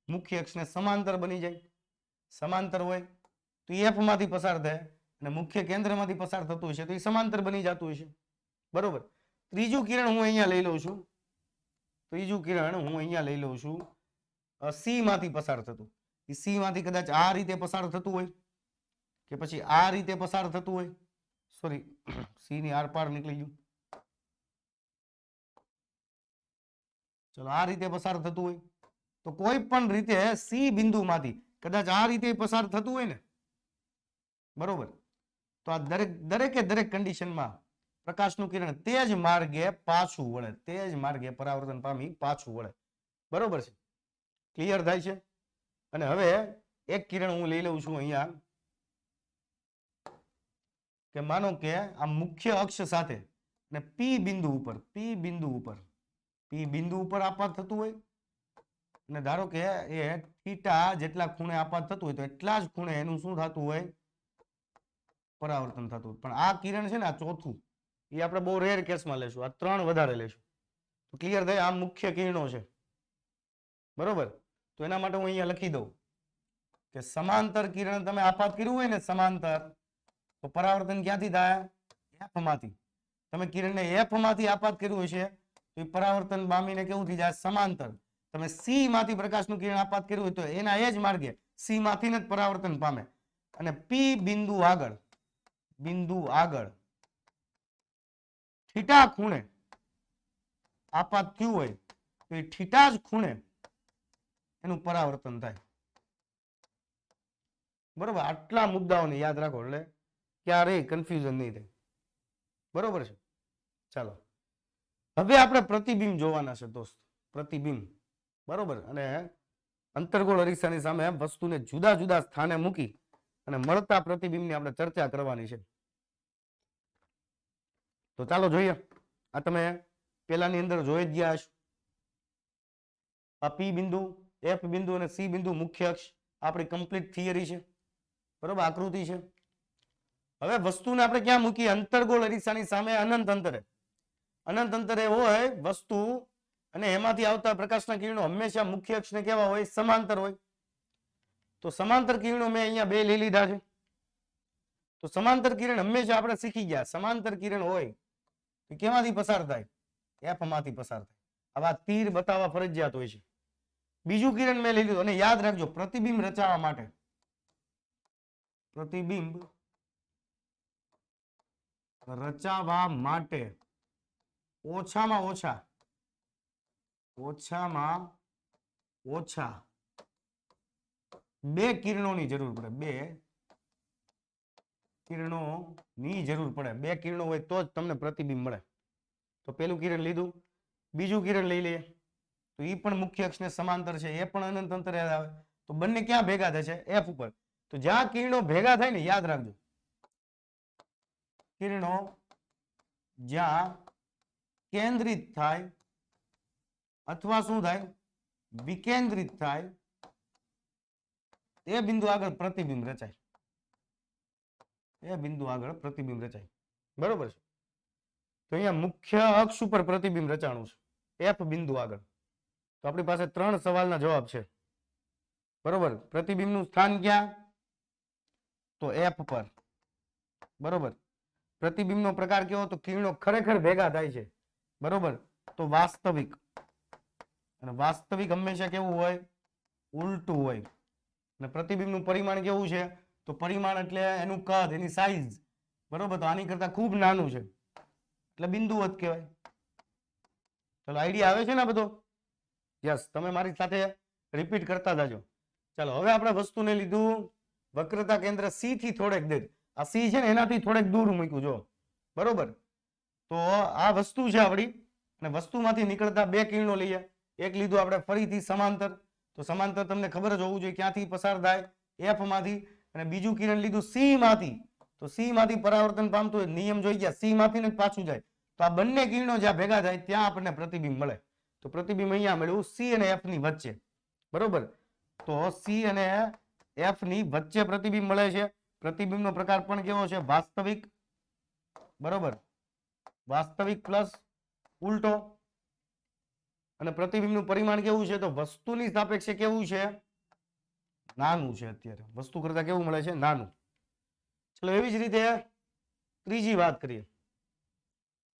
મુખ્ય અક્ષને સમાંતર બની જાય. સમાંતર હોય તો એફ માંથી પસાર થાય અને મુખ્ય કેન્દ્રમાંથી પસાર થતું હશે તો એ સમાંતર બની જતું હશે. બરોબર. ત્રીજું કિરણ હું અહીંયા લઈ લઉં છું. ત્રીજું કિરણ હું અહીંયા લઈ લઉં છું સી માંથી પસાર થતું. એ સી માંથી કદાચ આ રીતે પસાર થતું હોય કે પછી આ રીતે પસાર થતું હોય. સોરી, સી ની આર પાર નીકળી ગયું. ચલો, આ રીતે પસાર થતું હોય તો કોઈ પણ રીતે સી બિંદુમાંથી કદાચ આ રીતે પસાર થતું હોય ને, બરોબર, તો આ દરેકે દરેક કન્ડિશનમાં પ્રકાશનું કિરણ તે જ માર્ગે પાછું વળે, તે જ માર્ગે પરાવર્તન પામી પાછું વળે. બરોબર છે? ક્લિયર થાય છે? અને હવે એક કિરણ હું લઈ લઉં છું અહીંયા કે માનો કે આ મુખ્ય અક્ષ સાથે અને પી બિંદુ ઉપર આપાત થતું હોય અને ધારો કે એ થીટા જેટલા ખૂણે આપાત થતું હોય તો એટલા જ ખૂણે એનું શું થતું હોય? પરાવર્તન થતું હોય. પણ આ કિરણ છે ને, આ ચોથું, એ આપણે બહુ રેર કેસમાં લેશું. આ 3 વધારે લેશું. તો ક્લિયર થાય? આ મુખ્ય કિરણો છે. બરોબર. તો એના માટે હું અહીંયા લખી દઉં કે સમાંતર કિરણ તમે આપાત કર્યું હોય ને, સમાંતર, તો પરાવર્તન ક્યાંથી થાય? એફ માંથી. તમે કિરણને એફ માંથી આપાત કર્યું હશે તો એ પરાવર્તન પામીને કેવું થઈ જાય? સમાંતર. તમે સી માંથી પ્રકાશનું કિરણ આપાત કર્યું હોય તો એના એ જ માર્ગે સી માંથી જ પરાવર્તન પામે. અને પી બિંદુ આગળ થીટા ખૂણે આપાત થયું હોય તો એ થીટા જ ખૂણે એનું પરાવર્તન થાય. બરોબર. આટલા મુદ્દાઓને યાદ રાખો એટલે ક્યારેય કન્ફ્યુઝન નહીં થાય. બરોબર છે? ચાલો, હવે આપણે પ્રતિબિંબ જોવાના છે દોસ્ત. પ્રતિબિંબ. બરોબર. અને અંતર્ગોળ અરીસાની સામે વસ્તુને જુદા જુદા સ્થાને મૂકી અને મળતા પ્રતિબિંબની આપણે ચર્ચા કરવાની છે. તો ચાલો જોઈએ. આ તમે પેલાની અંદર જોઈ જ ગયા છો. આ પી બિંદુ, એફ બિંદુ અને સી બિંદુ મુખ્ય અક્ષ આપણી કમ્પ્લીટ થિયરી છે. બરોબર, આકૃતિ છે. હવે વસ્તુને આપણે ક્યાં મૂકીએ? અંતર્ગોળ અરીસાની સામે અનંત અંતરે. અનંત અંતરે હોય વસ્તુ અને એમાંથી આવતા પ્રકાશના કિરણો હંમેશા મુખ્ય અક્ષને કેવા હોય? સમાંતર હોય. તો સમાંતર કિરણો મેં અહીંયા 2 લઈ લીધા છે. તો સમાંતર કિરણ હંમેશા આપણે શીખી ગયા, સમાંતર કિરણ હોય તો કેમાંથી પસાર થાય? એફ માંથી પસાર થાય. આવા તીર બતાવવા ફરજિયાત હોય છે. બીજું કિરણ મેં લઈ લીધું. અને યાદ રાખજો, પ્રતિબિંબ રચાવવા માટે ઓછામાં ઓછા 2 કિરણોની જરૂર પડે. 2 કિરણોની જરૂર પડે. 2 કિરણો હોય તો જ તમને પ્રતિબિંબ મળે. તો પેલું કિરણ લીધું. બીજું કિરણ લઈ લઈએ તો એ પણ મુખ્ય અક્ષને સમાંતર છે, એ પણ અનંત અંતરે આવે. તો બંને ક્યાં ભેગા થશે? એફ ઉપર. તો જ્યાં કિરણો ભેગા થાય ને, યાદ રાખજો, કિરણો જ્યાં કેન્દ્રિત થાય અથવા શું થાય? વિકેન્દ્રિત થાય, એ બિંદુ આગળ પ્રતિબિંબ રચાય. બરોબર છે? તો અહીંયા મુખ્ય અક્ષ ઉપર પ્રતિબિંબ રચાણું છે એફ બિંદુ આગળ. તો આપણી પાસે 3 સવાલના જવાબ છે. બરોબર. પ્રતિબિંબનું સ્થાન ક્યાં? તો એફ પર. બરોબર. પ્રતિબિંબનો પ્રકાર કેવો? તો કિરણો ખરેખર ભેગા થાય છે. બરોબર. તો વાસ્તવિક. અને વાસ્તવિક હંમેશા કેવું હોય? ઉલટું હોય. અને પ્રતિબિંબનું પરિમાણ કેવું છે? તો પરિમાણ એટલે એનું કદ, એની સાઈઝ. બરોબર. તો આની કરતા ખૂબ નાનું છે એટલે બિંદુવત કહેવાય. ચલો, આઈડિયા આવે છે ને બધો? યસ. તમે મારી સાથે રિપીટ કરતા જાજો. ચાલો, હવે આપણે વસ્તુને લીધું વક્રતા કેન્દ્ર સી થી થોડેક દૂર. આ સી છે ને, એનાથી થોડેક દૂર મૂક્યું જો. બરોબર. તો તો આ વસ્તુ છે આપણી, અને વસ્તુમાંથી નીકળતા બે કિરણો લઈએ. એક લીધું આપણે ફરીથી સમાંતર, તો સમાંતર તમને ખબર જ હોવું જોઈએ ક્યાંથી પસાર થાય, એફ માંથી. અને બીજું કિરણ લીધું સી માંથી, તો સી માંથી પરાવર્તન પામતું હોય, નિયમ જોઈ ગયા, સી માંથી ને પાછું જાય. તો આ બંને કિરણો જ્યાં ભેગા થાય ત્યાં આપણને પ્રતિબિંબ મળે. તો પ્રતિબિંબ અહીંયા મળ્યું સી અને એફ ની વચ્ચે. બરોબર, તો સી અને એફ ની વચ્ચે પ્રતિબિંબ મળે છે. પ્રતિબિંબનો પ્રકાર પણ કેવો છે? વાસ્તવિક. બરોબર, વાસ્તવિક પ્લસ ઉલટો. અને પ્રતિબિંબનું પરિમાણ કેવું છે? તો વસ્તુની સાપેક્ષે કેવું છે? નાનું છે. અત્યારે વસ્તુ કરતા કેવું મળે છે? નાનું. ચલો એવી જ રીતે ત્રીજી વાત કરીએ,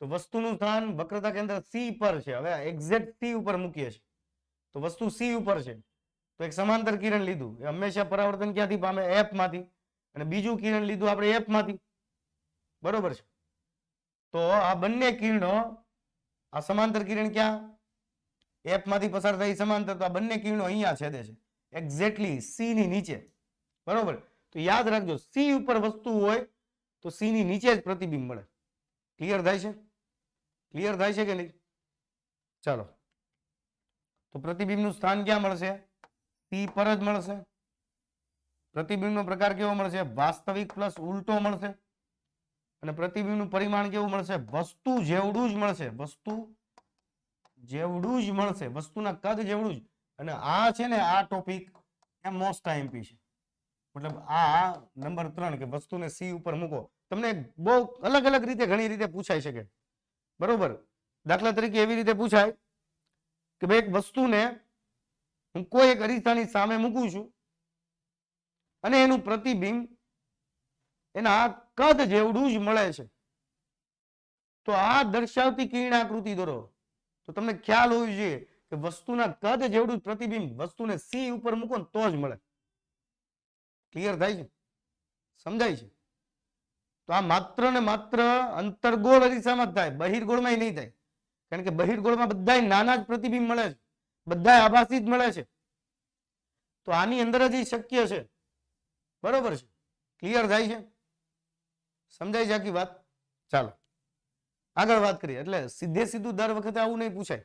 તો વસ્તુનું સ્થાન વક્રતા કેન્દ્ર સી પર છે. હવે એક્ઝેક્ટ સી ઉપર મૂકીએ છીએ, તો વસ્તુ સી ઉપર છે. તો એક સમાંતર કિરણ લીધું, એ હંમેશા પરાવર્તન ક્યાંથી પામે? એફ માંથી. અને બીજું કિરણ લીધું આપણે એફ માંથી. બરોબર છે. તો આ બંને કિરણો, આ સમાંતર કિરણ ક્યાં? એફ માંથી પસાર થઈ સમાંતર, તો આ બંને કિરણો અહીંયા છેદે છે, એક્ઝેક્ટલી સી ની નીચે. બરોબર, તો યાદ રાખજો, સી ઉપર વસ્તુ હોય તો સી ની નીચે જ પ્રતિબિંબ મળે. ક્લિયર થાય છે? ક્લિયર થાય છે કે નહીં? ચાલો, તો પ્રતિબિંબનું સ્થાન ક્યાં મળશે? સી પર જ મળશે. પ્રતિબિંબનો પ્રકાર કેવો મળશે? વાસ્તવિક પ્લસ ઉલટો મળશે. અને પ્રતિબિંબનું પરિમાણ કેવું મળશે? વસ્તુ જેવડું જ મળશે. વસ્તુ જેવડું જ મળશે, વસ્તુના કદ જેવડું જ. અને આ છે ને, આ ટોપિક એ મોસ્ટ આઈએમપી છે. મતલબ આ નંબર 3 કે વસ્તુને સી ઉપર મૂકો, તમને બહુ અલગ અલગ રીતે ઘણી રીતે પૂછાઈ શકે. બરોબર, દાખલા તરીકે એવી રીતે પૂછાય કે ભાઈ એક વસ્તુને હું કોઈ એક અરીસાની સામે મૂકું છું અને એનું પ્રતિબિંબ એના કદ જેવડું જ મળે છે, તો આ દર્શાવતી કિરણાકૃતિ દોરો. તો તમને ખ્યાલ હોવો જોઈએ કે વસ્તુના કદ જેવડું પ્રતિબિંબ વસ્તુને સી ઉપર મૂકો ને તો જ મળે. ક્લિયર થાય છે? સમજાય છે? તો આ માત્ર ને માત્ર અંતર્ગોળ અરીસામાં જ થાય, બહિર્ગોળમાં નહીં થાય. કારણ કે બહિર્ગોળમાં બધા નાના જ પ્રતિબિંબ મળે છે, બધા આભાસી જ મળે છે. તો આની અંદર જ શક્ય છે. બરોબર છે? ક્લિયર થાય છે? સમજાય છે આખી વાત? ચાલો આગળ વાત કરીએ. એટલે સીધે સીધું દર વખતે આવું નહીં પૂછાય.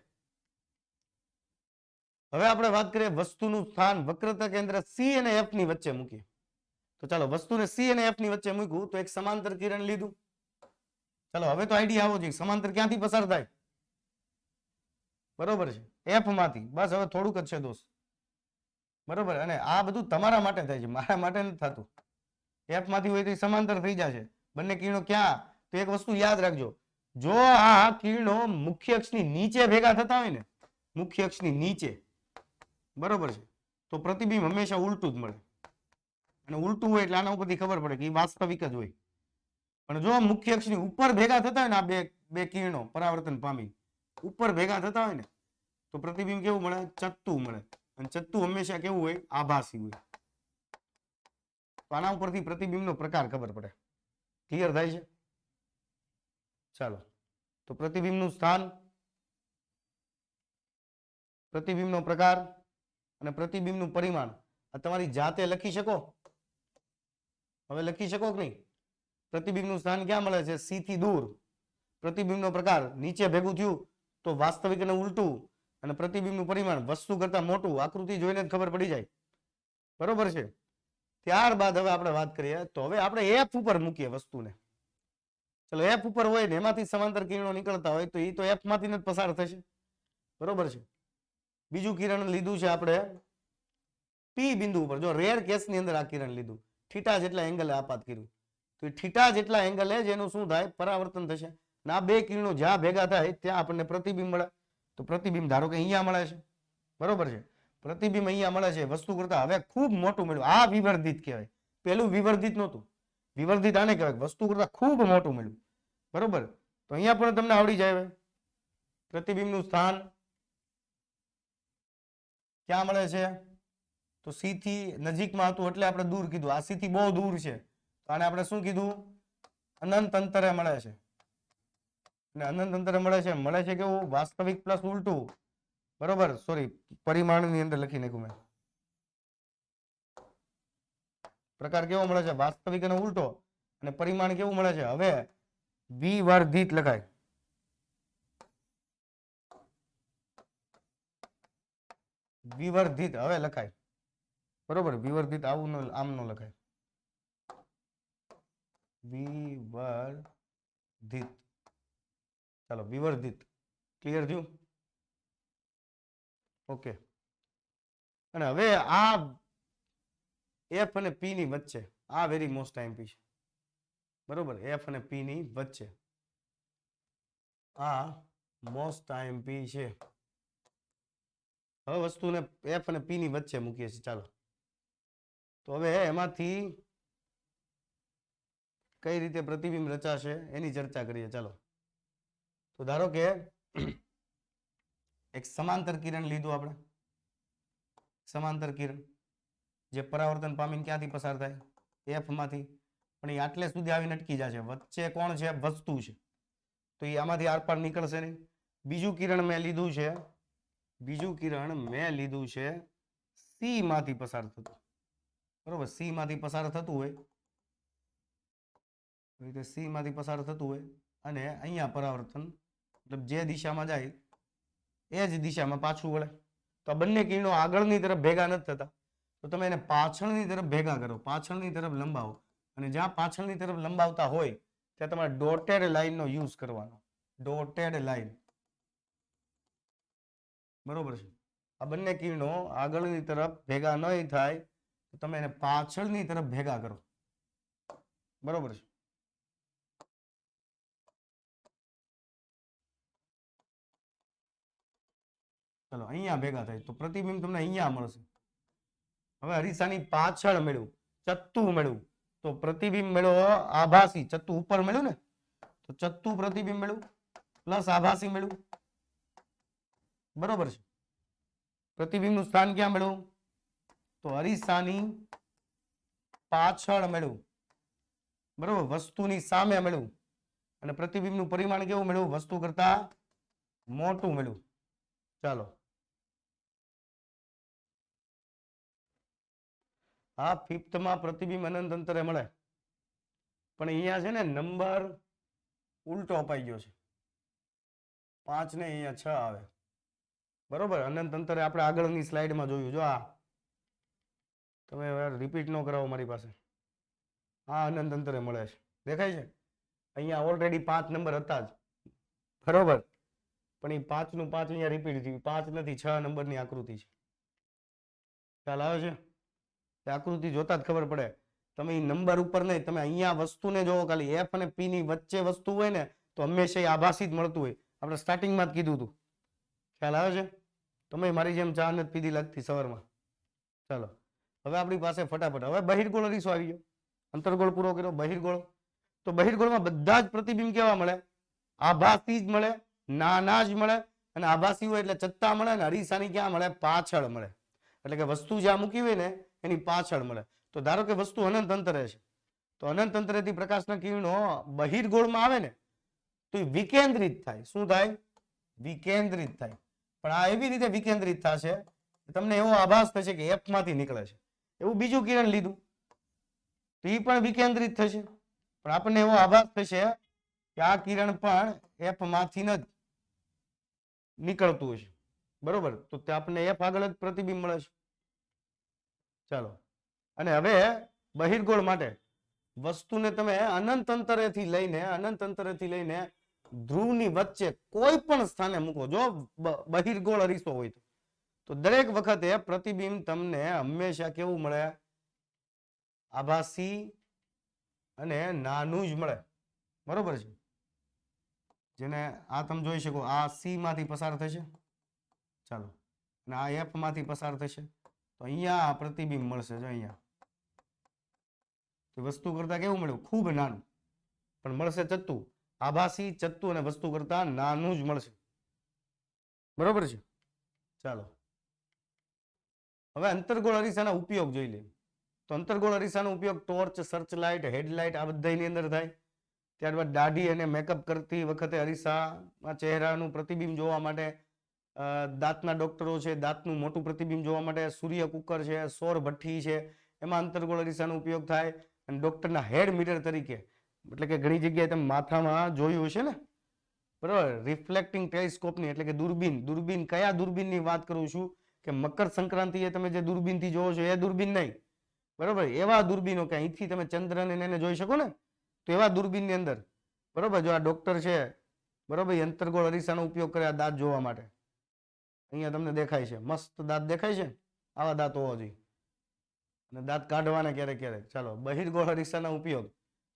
હવે આપણે વાત કરીએ વસ્તુનું સ્થાન વક્રતા કેન્દ્ર સી અને એફ ની વચ્ચે મૂકીએ. તો ચાલો, વસ્તુને સી અને એફ ની વચ્ચે મૂક્યું, તો એક સમાંતર કિરણ લીધું. ચાલો હવે તો આઈડિયા આવો જોઈએ, સમાંતર ક્યાંથી પસાર થાય? બરોબર છે, એફ માંથી. બસ હવે થોડુંક જ છે દોસ્ત. બરોબર, અને આ બધું તમારા માટે થાય છે, મારા માટે નથી થતું. એફ માંથી હોય તો સમાંતર થઈ જશે. બંને કિરણો ક્યાં? તો એક વસ્તુ યાદ રાખજો, જો આ કિરણો મુખ્ય અક્ષની નીચે ભેગા થતા હોય ને, મુખ્ય અક્ષની નીચે, બરોબર છે, તો પ્રતિબિંબ હંમેશા ઉલટું જ મળે. અને ઉલટું હોય એટલે આના ઉપરથી ખબર પડે કે એ વાસ્તવિક જ હોય. પણ જો મુખ્ય અક્ષની ઉપર ભેગા થતા હોય ને, આ બે કિરણો પરાવર્તન પામી ઉપર ભેગા થતા હોય ને, તો પ્રતિબિંબ કેવું મળે? ચત્તું મળે. અને ચત્તું હંમેશા કેવું હોય? આભાસી હોય. તો આના ઉપરથી પ્રતિબિંબનો પ્રકાર ખબર પડે. ક્લિયર થાય છે? ચાલો, તો પ્રતિબિંબનું સ્થાન, પ્રતિબિંબનો પ્રકાર અને પ્રતિબિંબનું પરિમાણ આ તમારી જાતે લખી શકો? હવે લખી શકો કે નહીં? પ્રતિબિંબનું સ્થાન ક્યાં મળે છે? સી થી દૂર. પ્રતિબિંબનો પ્રકાર નીચે ભેગું થયું તો વાસ્તવિક અને ઉલટું. અને પ્રતિબિંબનું પરિમાણ વસ્તુ કરતા મોટું. આકૃતિ જોઈને જ ખબર પડી જાય. બરોબર છે? ત્યારબાદ હવે આપણે વાત કરીએ, તો હવે આપણે એફ ઉપર મૂકીએ વસ્તુને. ચલો, એફ ઉપર હોય ને એમાંથી સમાંતર કિરણો નીકળતા હોય તો એ તો એફ માંથી જ પસાર થશે. બરોબર છે? બીજું કિરણ લીધું છે આપણે પી બિંદુ ઉપર. જો રેર કેસની અંદર આ કિરણ લીધું, થીટા જેટલા એંગલે આપાત કર્યું, તો એ થીટા જેટલા એંગલે જ એનું શું થાય? પરાવર્તન થશે. અને આ બે કિરણો જ્યાં ભેગા થાય ત્યાં આપણને પ્રતિબિંબ મળે. તો પ્રતિબિંબ ધારો કે અહીંયા મળે છે. બરોબર છે? પ્રતિબિંબ અહીંયા મળે છે, વસ્તુ કરતા હવે ખૂબ મોટું મળ્યું. આ વિવર્ધિત કહેવાય. પેલું વિવર્ધિત નહોતું. વિવર્ધિત આને કહેવાય, વસ્તુ કરતા ખૂબ મોટું મળ્યું. બરોબર? તો અહીંયા પણ તમને આવડી જાય. પ્રતિબિંબનું સ્થાન ક્યાં મળે છે? તો સી થી નજીકમાં હતું એટલે આપણે દૂર કીધું. આ સી થી બહુ દૂર છે, તો આને આપણે શું કીધું? અનંત અંતરે મળે છે. અને અનંત અંતરે મળે છે. મળે છે કેવું? વાસ્તવિક પ્લસ ઉલટું. બરોબર, સોરી, પરિમાણની અંદર લખી નાખ્યું મેં. પ્રકાર કેવો મળે છે? વાસ્તવિક અને ઉલટો. અને પરિમાણ કેવું મળે છે? હવે વિવર્ધિત લખાય. વિવર્ધિત હવે લખાય, બરોબર, વિવર્ધિત આવું આમ નો લખાય, વિવર્ધિત, ચાલો વિવર્ધિત, ક્લિયર થયું? ઓકે. અને હવે આ એફ અને પી ની વચ્ચે આ વેરી મોસ્ટ આઈએમપી છે, બરોબર, એફ અને પી ની વચ્ચે આ મોસ્ટ આઈએમપી છે. હવે વસ્તુને એફ અને પી ની વચ્ચે મૂકીએ છીએ, ચાલો. તો હવે એમાંથી કઈ રીતે પ્રતિબિંબ રચાશે એની ચર્ચા કરીએ, ચાલો. તો ધારો કે એક સમાંતર કિરણ લીધું આપણે, સમાંતર કિરણ જે પરાવર્તન પામીને ક્યાંથી પસાર થાય, એફ માંથી, પણ એ આટલે સુધી આવીને અટકી જશે, વચ્ચે કોણ છે, વસ્તુ છે, તો એ આમાંથી આરપાર નીકળશે નહીં. બીજું કિરણ મેં લીધું છે, બીજું કિરણ મેં લીધું છે સી માંથી પસાર થતું, બરોબર, સી માંથી પસાર થતું હોય, રીતે સી માંથી પસાર થતું હોય અને અહીંયા પરાવર્તન મતલબ જે દિશામાં જાય એ જ દિશામાં પાછું વળે. તો આ બંને કિરણો આગળની તરફ ભેગા નથી થતા, તો તમે એને પાછળની તરફ ભેગા કરો, પાછળની તરફ લંબાવો, અને જ્યાં પાછળની તરફ લંબાવતા હોય ત્યાં તમારે ડોટેડ લાઈનનો યુઝ કરવાનો, ડોટેડ લાઈન, બરોબર છે. આ બંને કિરણો આગળની તરફ ભેગા નહીં થાય તો તમે એને પાછળની તરફ ભેગા કરો, બરોબર છે. ચલો અહીંયા ભેગા થાય તો પ્રતિબિંબ તમને અહીંયા મળશે. હવે અરીસાની પાછળ મેળવું, ચત્તુ મેળવું, તો પ્રતિબિંબ મેળવો આભાસી, ચત્તુ ઉપર મેળવ્યું ને, તો ચત્તુ પ્રતિબિંબ મેળવું પ્લસ આભાસી મેળવું, બરોબર છે. પ્રતિબિંબનું સ્થાન ક્યાં મેળવું, તો અરીસાની પાછળ મેળવું, બરોબર, વસ્તુની સામે મેળવું, અને પ્રતિબિંબનું પરિમાણ કેવું મેળવું, વસ્તુ કરતા મોટું મેળવું. ચાલો, આ ફિફ્થમાં પ્રતિબિંબ અનંત અંતરે મળે, પણ અહીંયા છે ને નંબર ઉલટો અપાઈ ગયો છે, 5 ને અહીંયા 6 આવે, બરોબર. અનંત અંતરે આપણે આગળની સ્લાઇડમાં જોયું, જો આ તમે રિપીટ ન કરાવો મારી પાસે, આ અનંત અંતરે મળે છે, દેખાય છે? અહીંયા ઓલરેડી 5 નંબર હતા જ, બરોબર, પણ એ 5 નું 5 અહીંયા રિપીટ થયું, 5 નથી, 6 નંબરની આકૃતિ છે. ખ્યાલ આવે છે? આકૃતિ જોતા જ ખબર પડે, તમે એ નંબર ઉપર નહીં, તમે અહીંયા વસ્તુને જોવો, ખાલી એફ અને પી ની વચ્ચે વસ્તુ હોય ને તો હંમેશા આભાસી જ મળતું હોય, આપણે સ્ટાર્ટિંગમાં જ કીધું હતું. ખ્યાલ આવે છે? તમે મારી જેમ ચા નથી પીધી લાગતી સવારમાં. ચાલો, હવે આપણી પાસે ફટાફટ હવે બહિર્ગોળ અરીસો આવી ગયો, અંતર્ગોળ પૂરો કર્યો, બહિર્ગોળ. તો બહિર્ગોળમાં બધા જ પ્રતિબિંબ કેવા મળે, આભાસી જ મળે, નાના જ મળે, અને આભાસી હોય એટલે ચત્તા મળે, ને અરીસાની ક્યાં મળે, પાછળ મળે, એટલે કે વસ્તુ જ્યાં મૂકી હોય ને એની પાછળ મળે. તો ધારો કે વસ્તુ અનંત અંતરે છે, તો અનંત અંતરેથી પ્રકાશના કિરણો બહિર્ગોળમાં આવે ને તો એ વિકેન્દ્રિત થાય. શું થાય? વિકેન્દ્રિત થાય. પણ આ એવી રીતે વિકેન્દ્રિત થશે તમને એવો આભાસ થશે કે એફ માંથી નીકળે છે. એવું બીજું કિરણ લીધું તો એ પણ વિકેન્દ્રિત થશે, પણ આપણને એવો આભાસ થશે કે આ કિરણ પણ એફ માંથી જ નીકળતું હશે, બરોબર. તો તે આપણને એફ આગળ જ પ્રતિબિંબ મળે છે. ચાલો, અને હવે બહિર્ગોળ માટે વસ્તુને તમે અનંત અંતરેથી લઈને ધ્રુવની વચ્ચે કોઈ પણ સ્થાને મૂકો, જો બહિર્ગોળ અરીસો હોય તો દરેક વખતે પ્રતિબિંબ તમને હંમેશા કેવું મળે, આભાસી અને નાનું જ મળે, બરોબર છે. જેને આ તમે જોઈ શકો, આ સી માંથી પસાર થશે, ચાલો, અને આ એફ માંથી પસાર થશે, તો અહીંયા પ્રતિબિંબ મળશે. જો અહીંયા વસ્તુ કરતા કેવું મળ્યું, ખૂબ નાનું, પણ મળશે ચત્તુ, આભાસી, ચત્તુ અને વસ્તુ કરતા નાનું જ મળશે, બરોબર છે. ચાલો, હવે અંતર્ગોળ અરીસાના ઉપયોગ જોઈ લઈએ. તો અંતર્ગોળ અરીસાનો ઉપયોગ ટોર્ચ, સર્ચ લાઇટ, હેડલાઇટ આ બધાની અંદર થાય. ત્યારબાદ દાઢી અને મેકઅપ કરતી વખતે અરીસામાં ચહેરાનું પ્રતિબિંબ જોવા માટે, દાંતના ડોક્ટરો છે, દાંતનું મોટું પ્રતિબિંબ જોવા માટે સૂર્ય કુકર છે, સૌર ભઠ્ઠી છે, એમાં અંતર્ગોળ અરીસાનો ઉપયોગ થાય. અને ડોક્ટરના હેડ મીટર તરીકે, એટલે કે ઘણી જગ્યાએ તમે માથામાં જોયું હશે ને, બરાબર, રિફ્લેક્ટિંગ ટેલિસ્કોપની, એટલે કે દૂરબીન. દૂરબીન કયા દૂરબીનની વાત કરું છું, કે મકર સંક્રાંતિએ તમે જે દૂરબીનથી જોવો છો એ દૂરબીન નહીં, બરોબર, એવા દૂરબીનો કે અહીંથી તમે ચંદ્રને એને જોઈ શકો ને, તો એવા દૂરબીનની અંદર, બરોબર, જો આ ડોક્ટર છે, બરોબર, એ અંતર્ગોળ અરીસાનો ઉપયોગ કરે આ દાંત જોવા માટે. અહીંયા તમને દેખાય છે, મસ્ત દાંત દેખાય છે, આવા દાંત હોવા જોઈએ. અને દાંત કાઢવાના ક્યારેક ક્યારેક. ચાલો, બહિર્ગોળ અરીસાનો ઉપયોગ,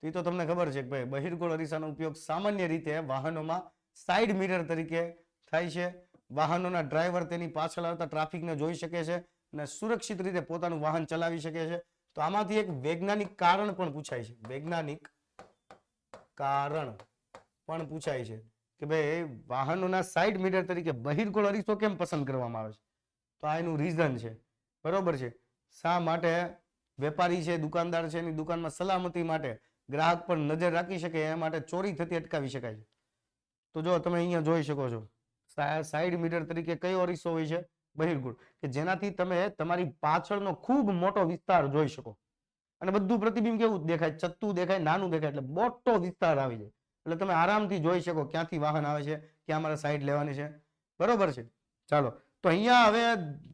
તો એ તો તમને ખબર છે કે ભાઈ બહિર્ગોળ અરીસાનો ઉપયોગ સામાન્ય રીતે વાહનોમાં સાઈડ મિરર તરીકે થાય છે. વાહનોના ડ્રાઈવર તેની પાછળ આવતા ટ્રાફિકને જોઈ શકે છે અને સુરક્ષિત રીતે પોતાનું વાહન ચલાવી શકે છે. તો આમાંથી એક વૈજ્ઞાનિક કારણ પણ પૂછાય છે, વૈજ્ઞાનિક કારણ પણ પૂછાય છે કે ભાઈ વાહનોના સાઈડ મિરર તરીકે બહિર્ગોળ અરીસો કેમ પસંદ કરવામાં આવે છે? તો આ એનું રીઝન છે, બરોબર છે. શા માટે? વેપારી છે, દુકાનદાર છે, એની દુકાનમાં સલામતી માટે ગ્રાહક પર નજર રાખી શકે એ માટે ચોરી થતી અટકાવી શકાય છે. તો જો તમે અહીંયા જોઈ શકો છો સાઈડ મિરર તરીકે કયો અરીસો હોય છે? બહિર્ગોળ, કે જેનાથી તમે તમારી પાછળનો ખૂબ મોટો વિસ્તાર જોઈ શકો અને બધું પ્રતિબિંબ કેવું દેખાય? ચત્તું દેખાય, નાનું દેખાય, એટલે મોટો વિસ્તાર આવી જાય, એટલે તમે આરામથી જોઈ શકો ક્યાંથી વાહન આવે છે, ક્યાં મારે સાઈડ લેવાની છે, બરોબર છે. ચાલો, તો અહીંયા હવે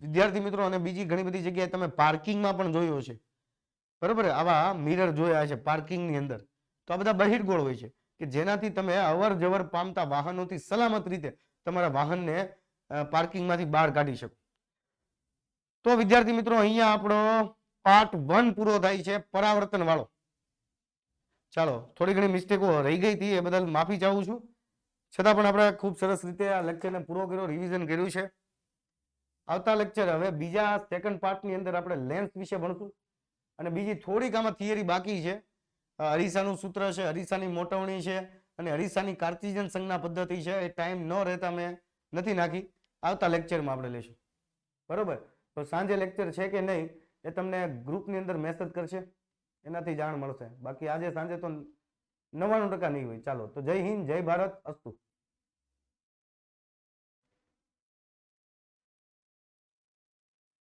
વિદ્યાર્થી મિત્રો અને બીજી ઘણી બધી જગ્યાએ તમે પાર્કિંગમાં પણ જોયું છે, બરોબર, આવા મિરર જોયા છે પાર્કિંગની અંદર. તો આ બધા બહિર્ગોળ હોય છે કે જેનાથી તમે અવર જવર પામતા વાહનોથી સલામત રીતે તમારા વાહનને પાર્કિંગમાંથી બહાર કાઢી શકો. તો વિદ્યાર્થી મિત્રો અહીંયા આપણો પાર્ટ 1 પૂરો થાય છે, પરાવર્તન વાળો. ચાલો, થોડી ઘણી મિસ્ટેકો રહી ગઈ હતી એ બદલ માફી ચાહું છું, છતાં પણ આપણે ખૂબ સરસ રીતે આ લેક્ચરને પૂરો કર્યો, રિવિઝન કર્યું છે. આવતા લેક્ચર હવે બીજા સેકન્ડ પાર્ટની અંદર આપણે લેન્સ વિશે ભણશું અને બીજી થોડીક આમાં થિયરી બાકી છે. અરીસાનું સૂત્ર છે, અરીસાની મોટવણી છે અને અરીસાની કાર્ટેશિયન સંજ્ઞા પદ્ધતિ છે. એ ટાઈમ ન રહેતા મેં નથી નાખી, આવતા લેક્ચરમાં આપણે લઈશું, બરોબર. તો સાંજે લેક્ચર છે કે નહીં એ તમને ગ્રુપની અંદર મેસેજ કરશે, એનાથી જાણ મળશે. બાકી આજે સાંજે તો 99% નહીં હોય. ચાલો, તો જય હિન્દ, જય ભારત, અસ્તુ.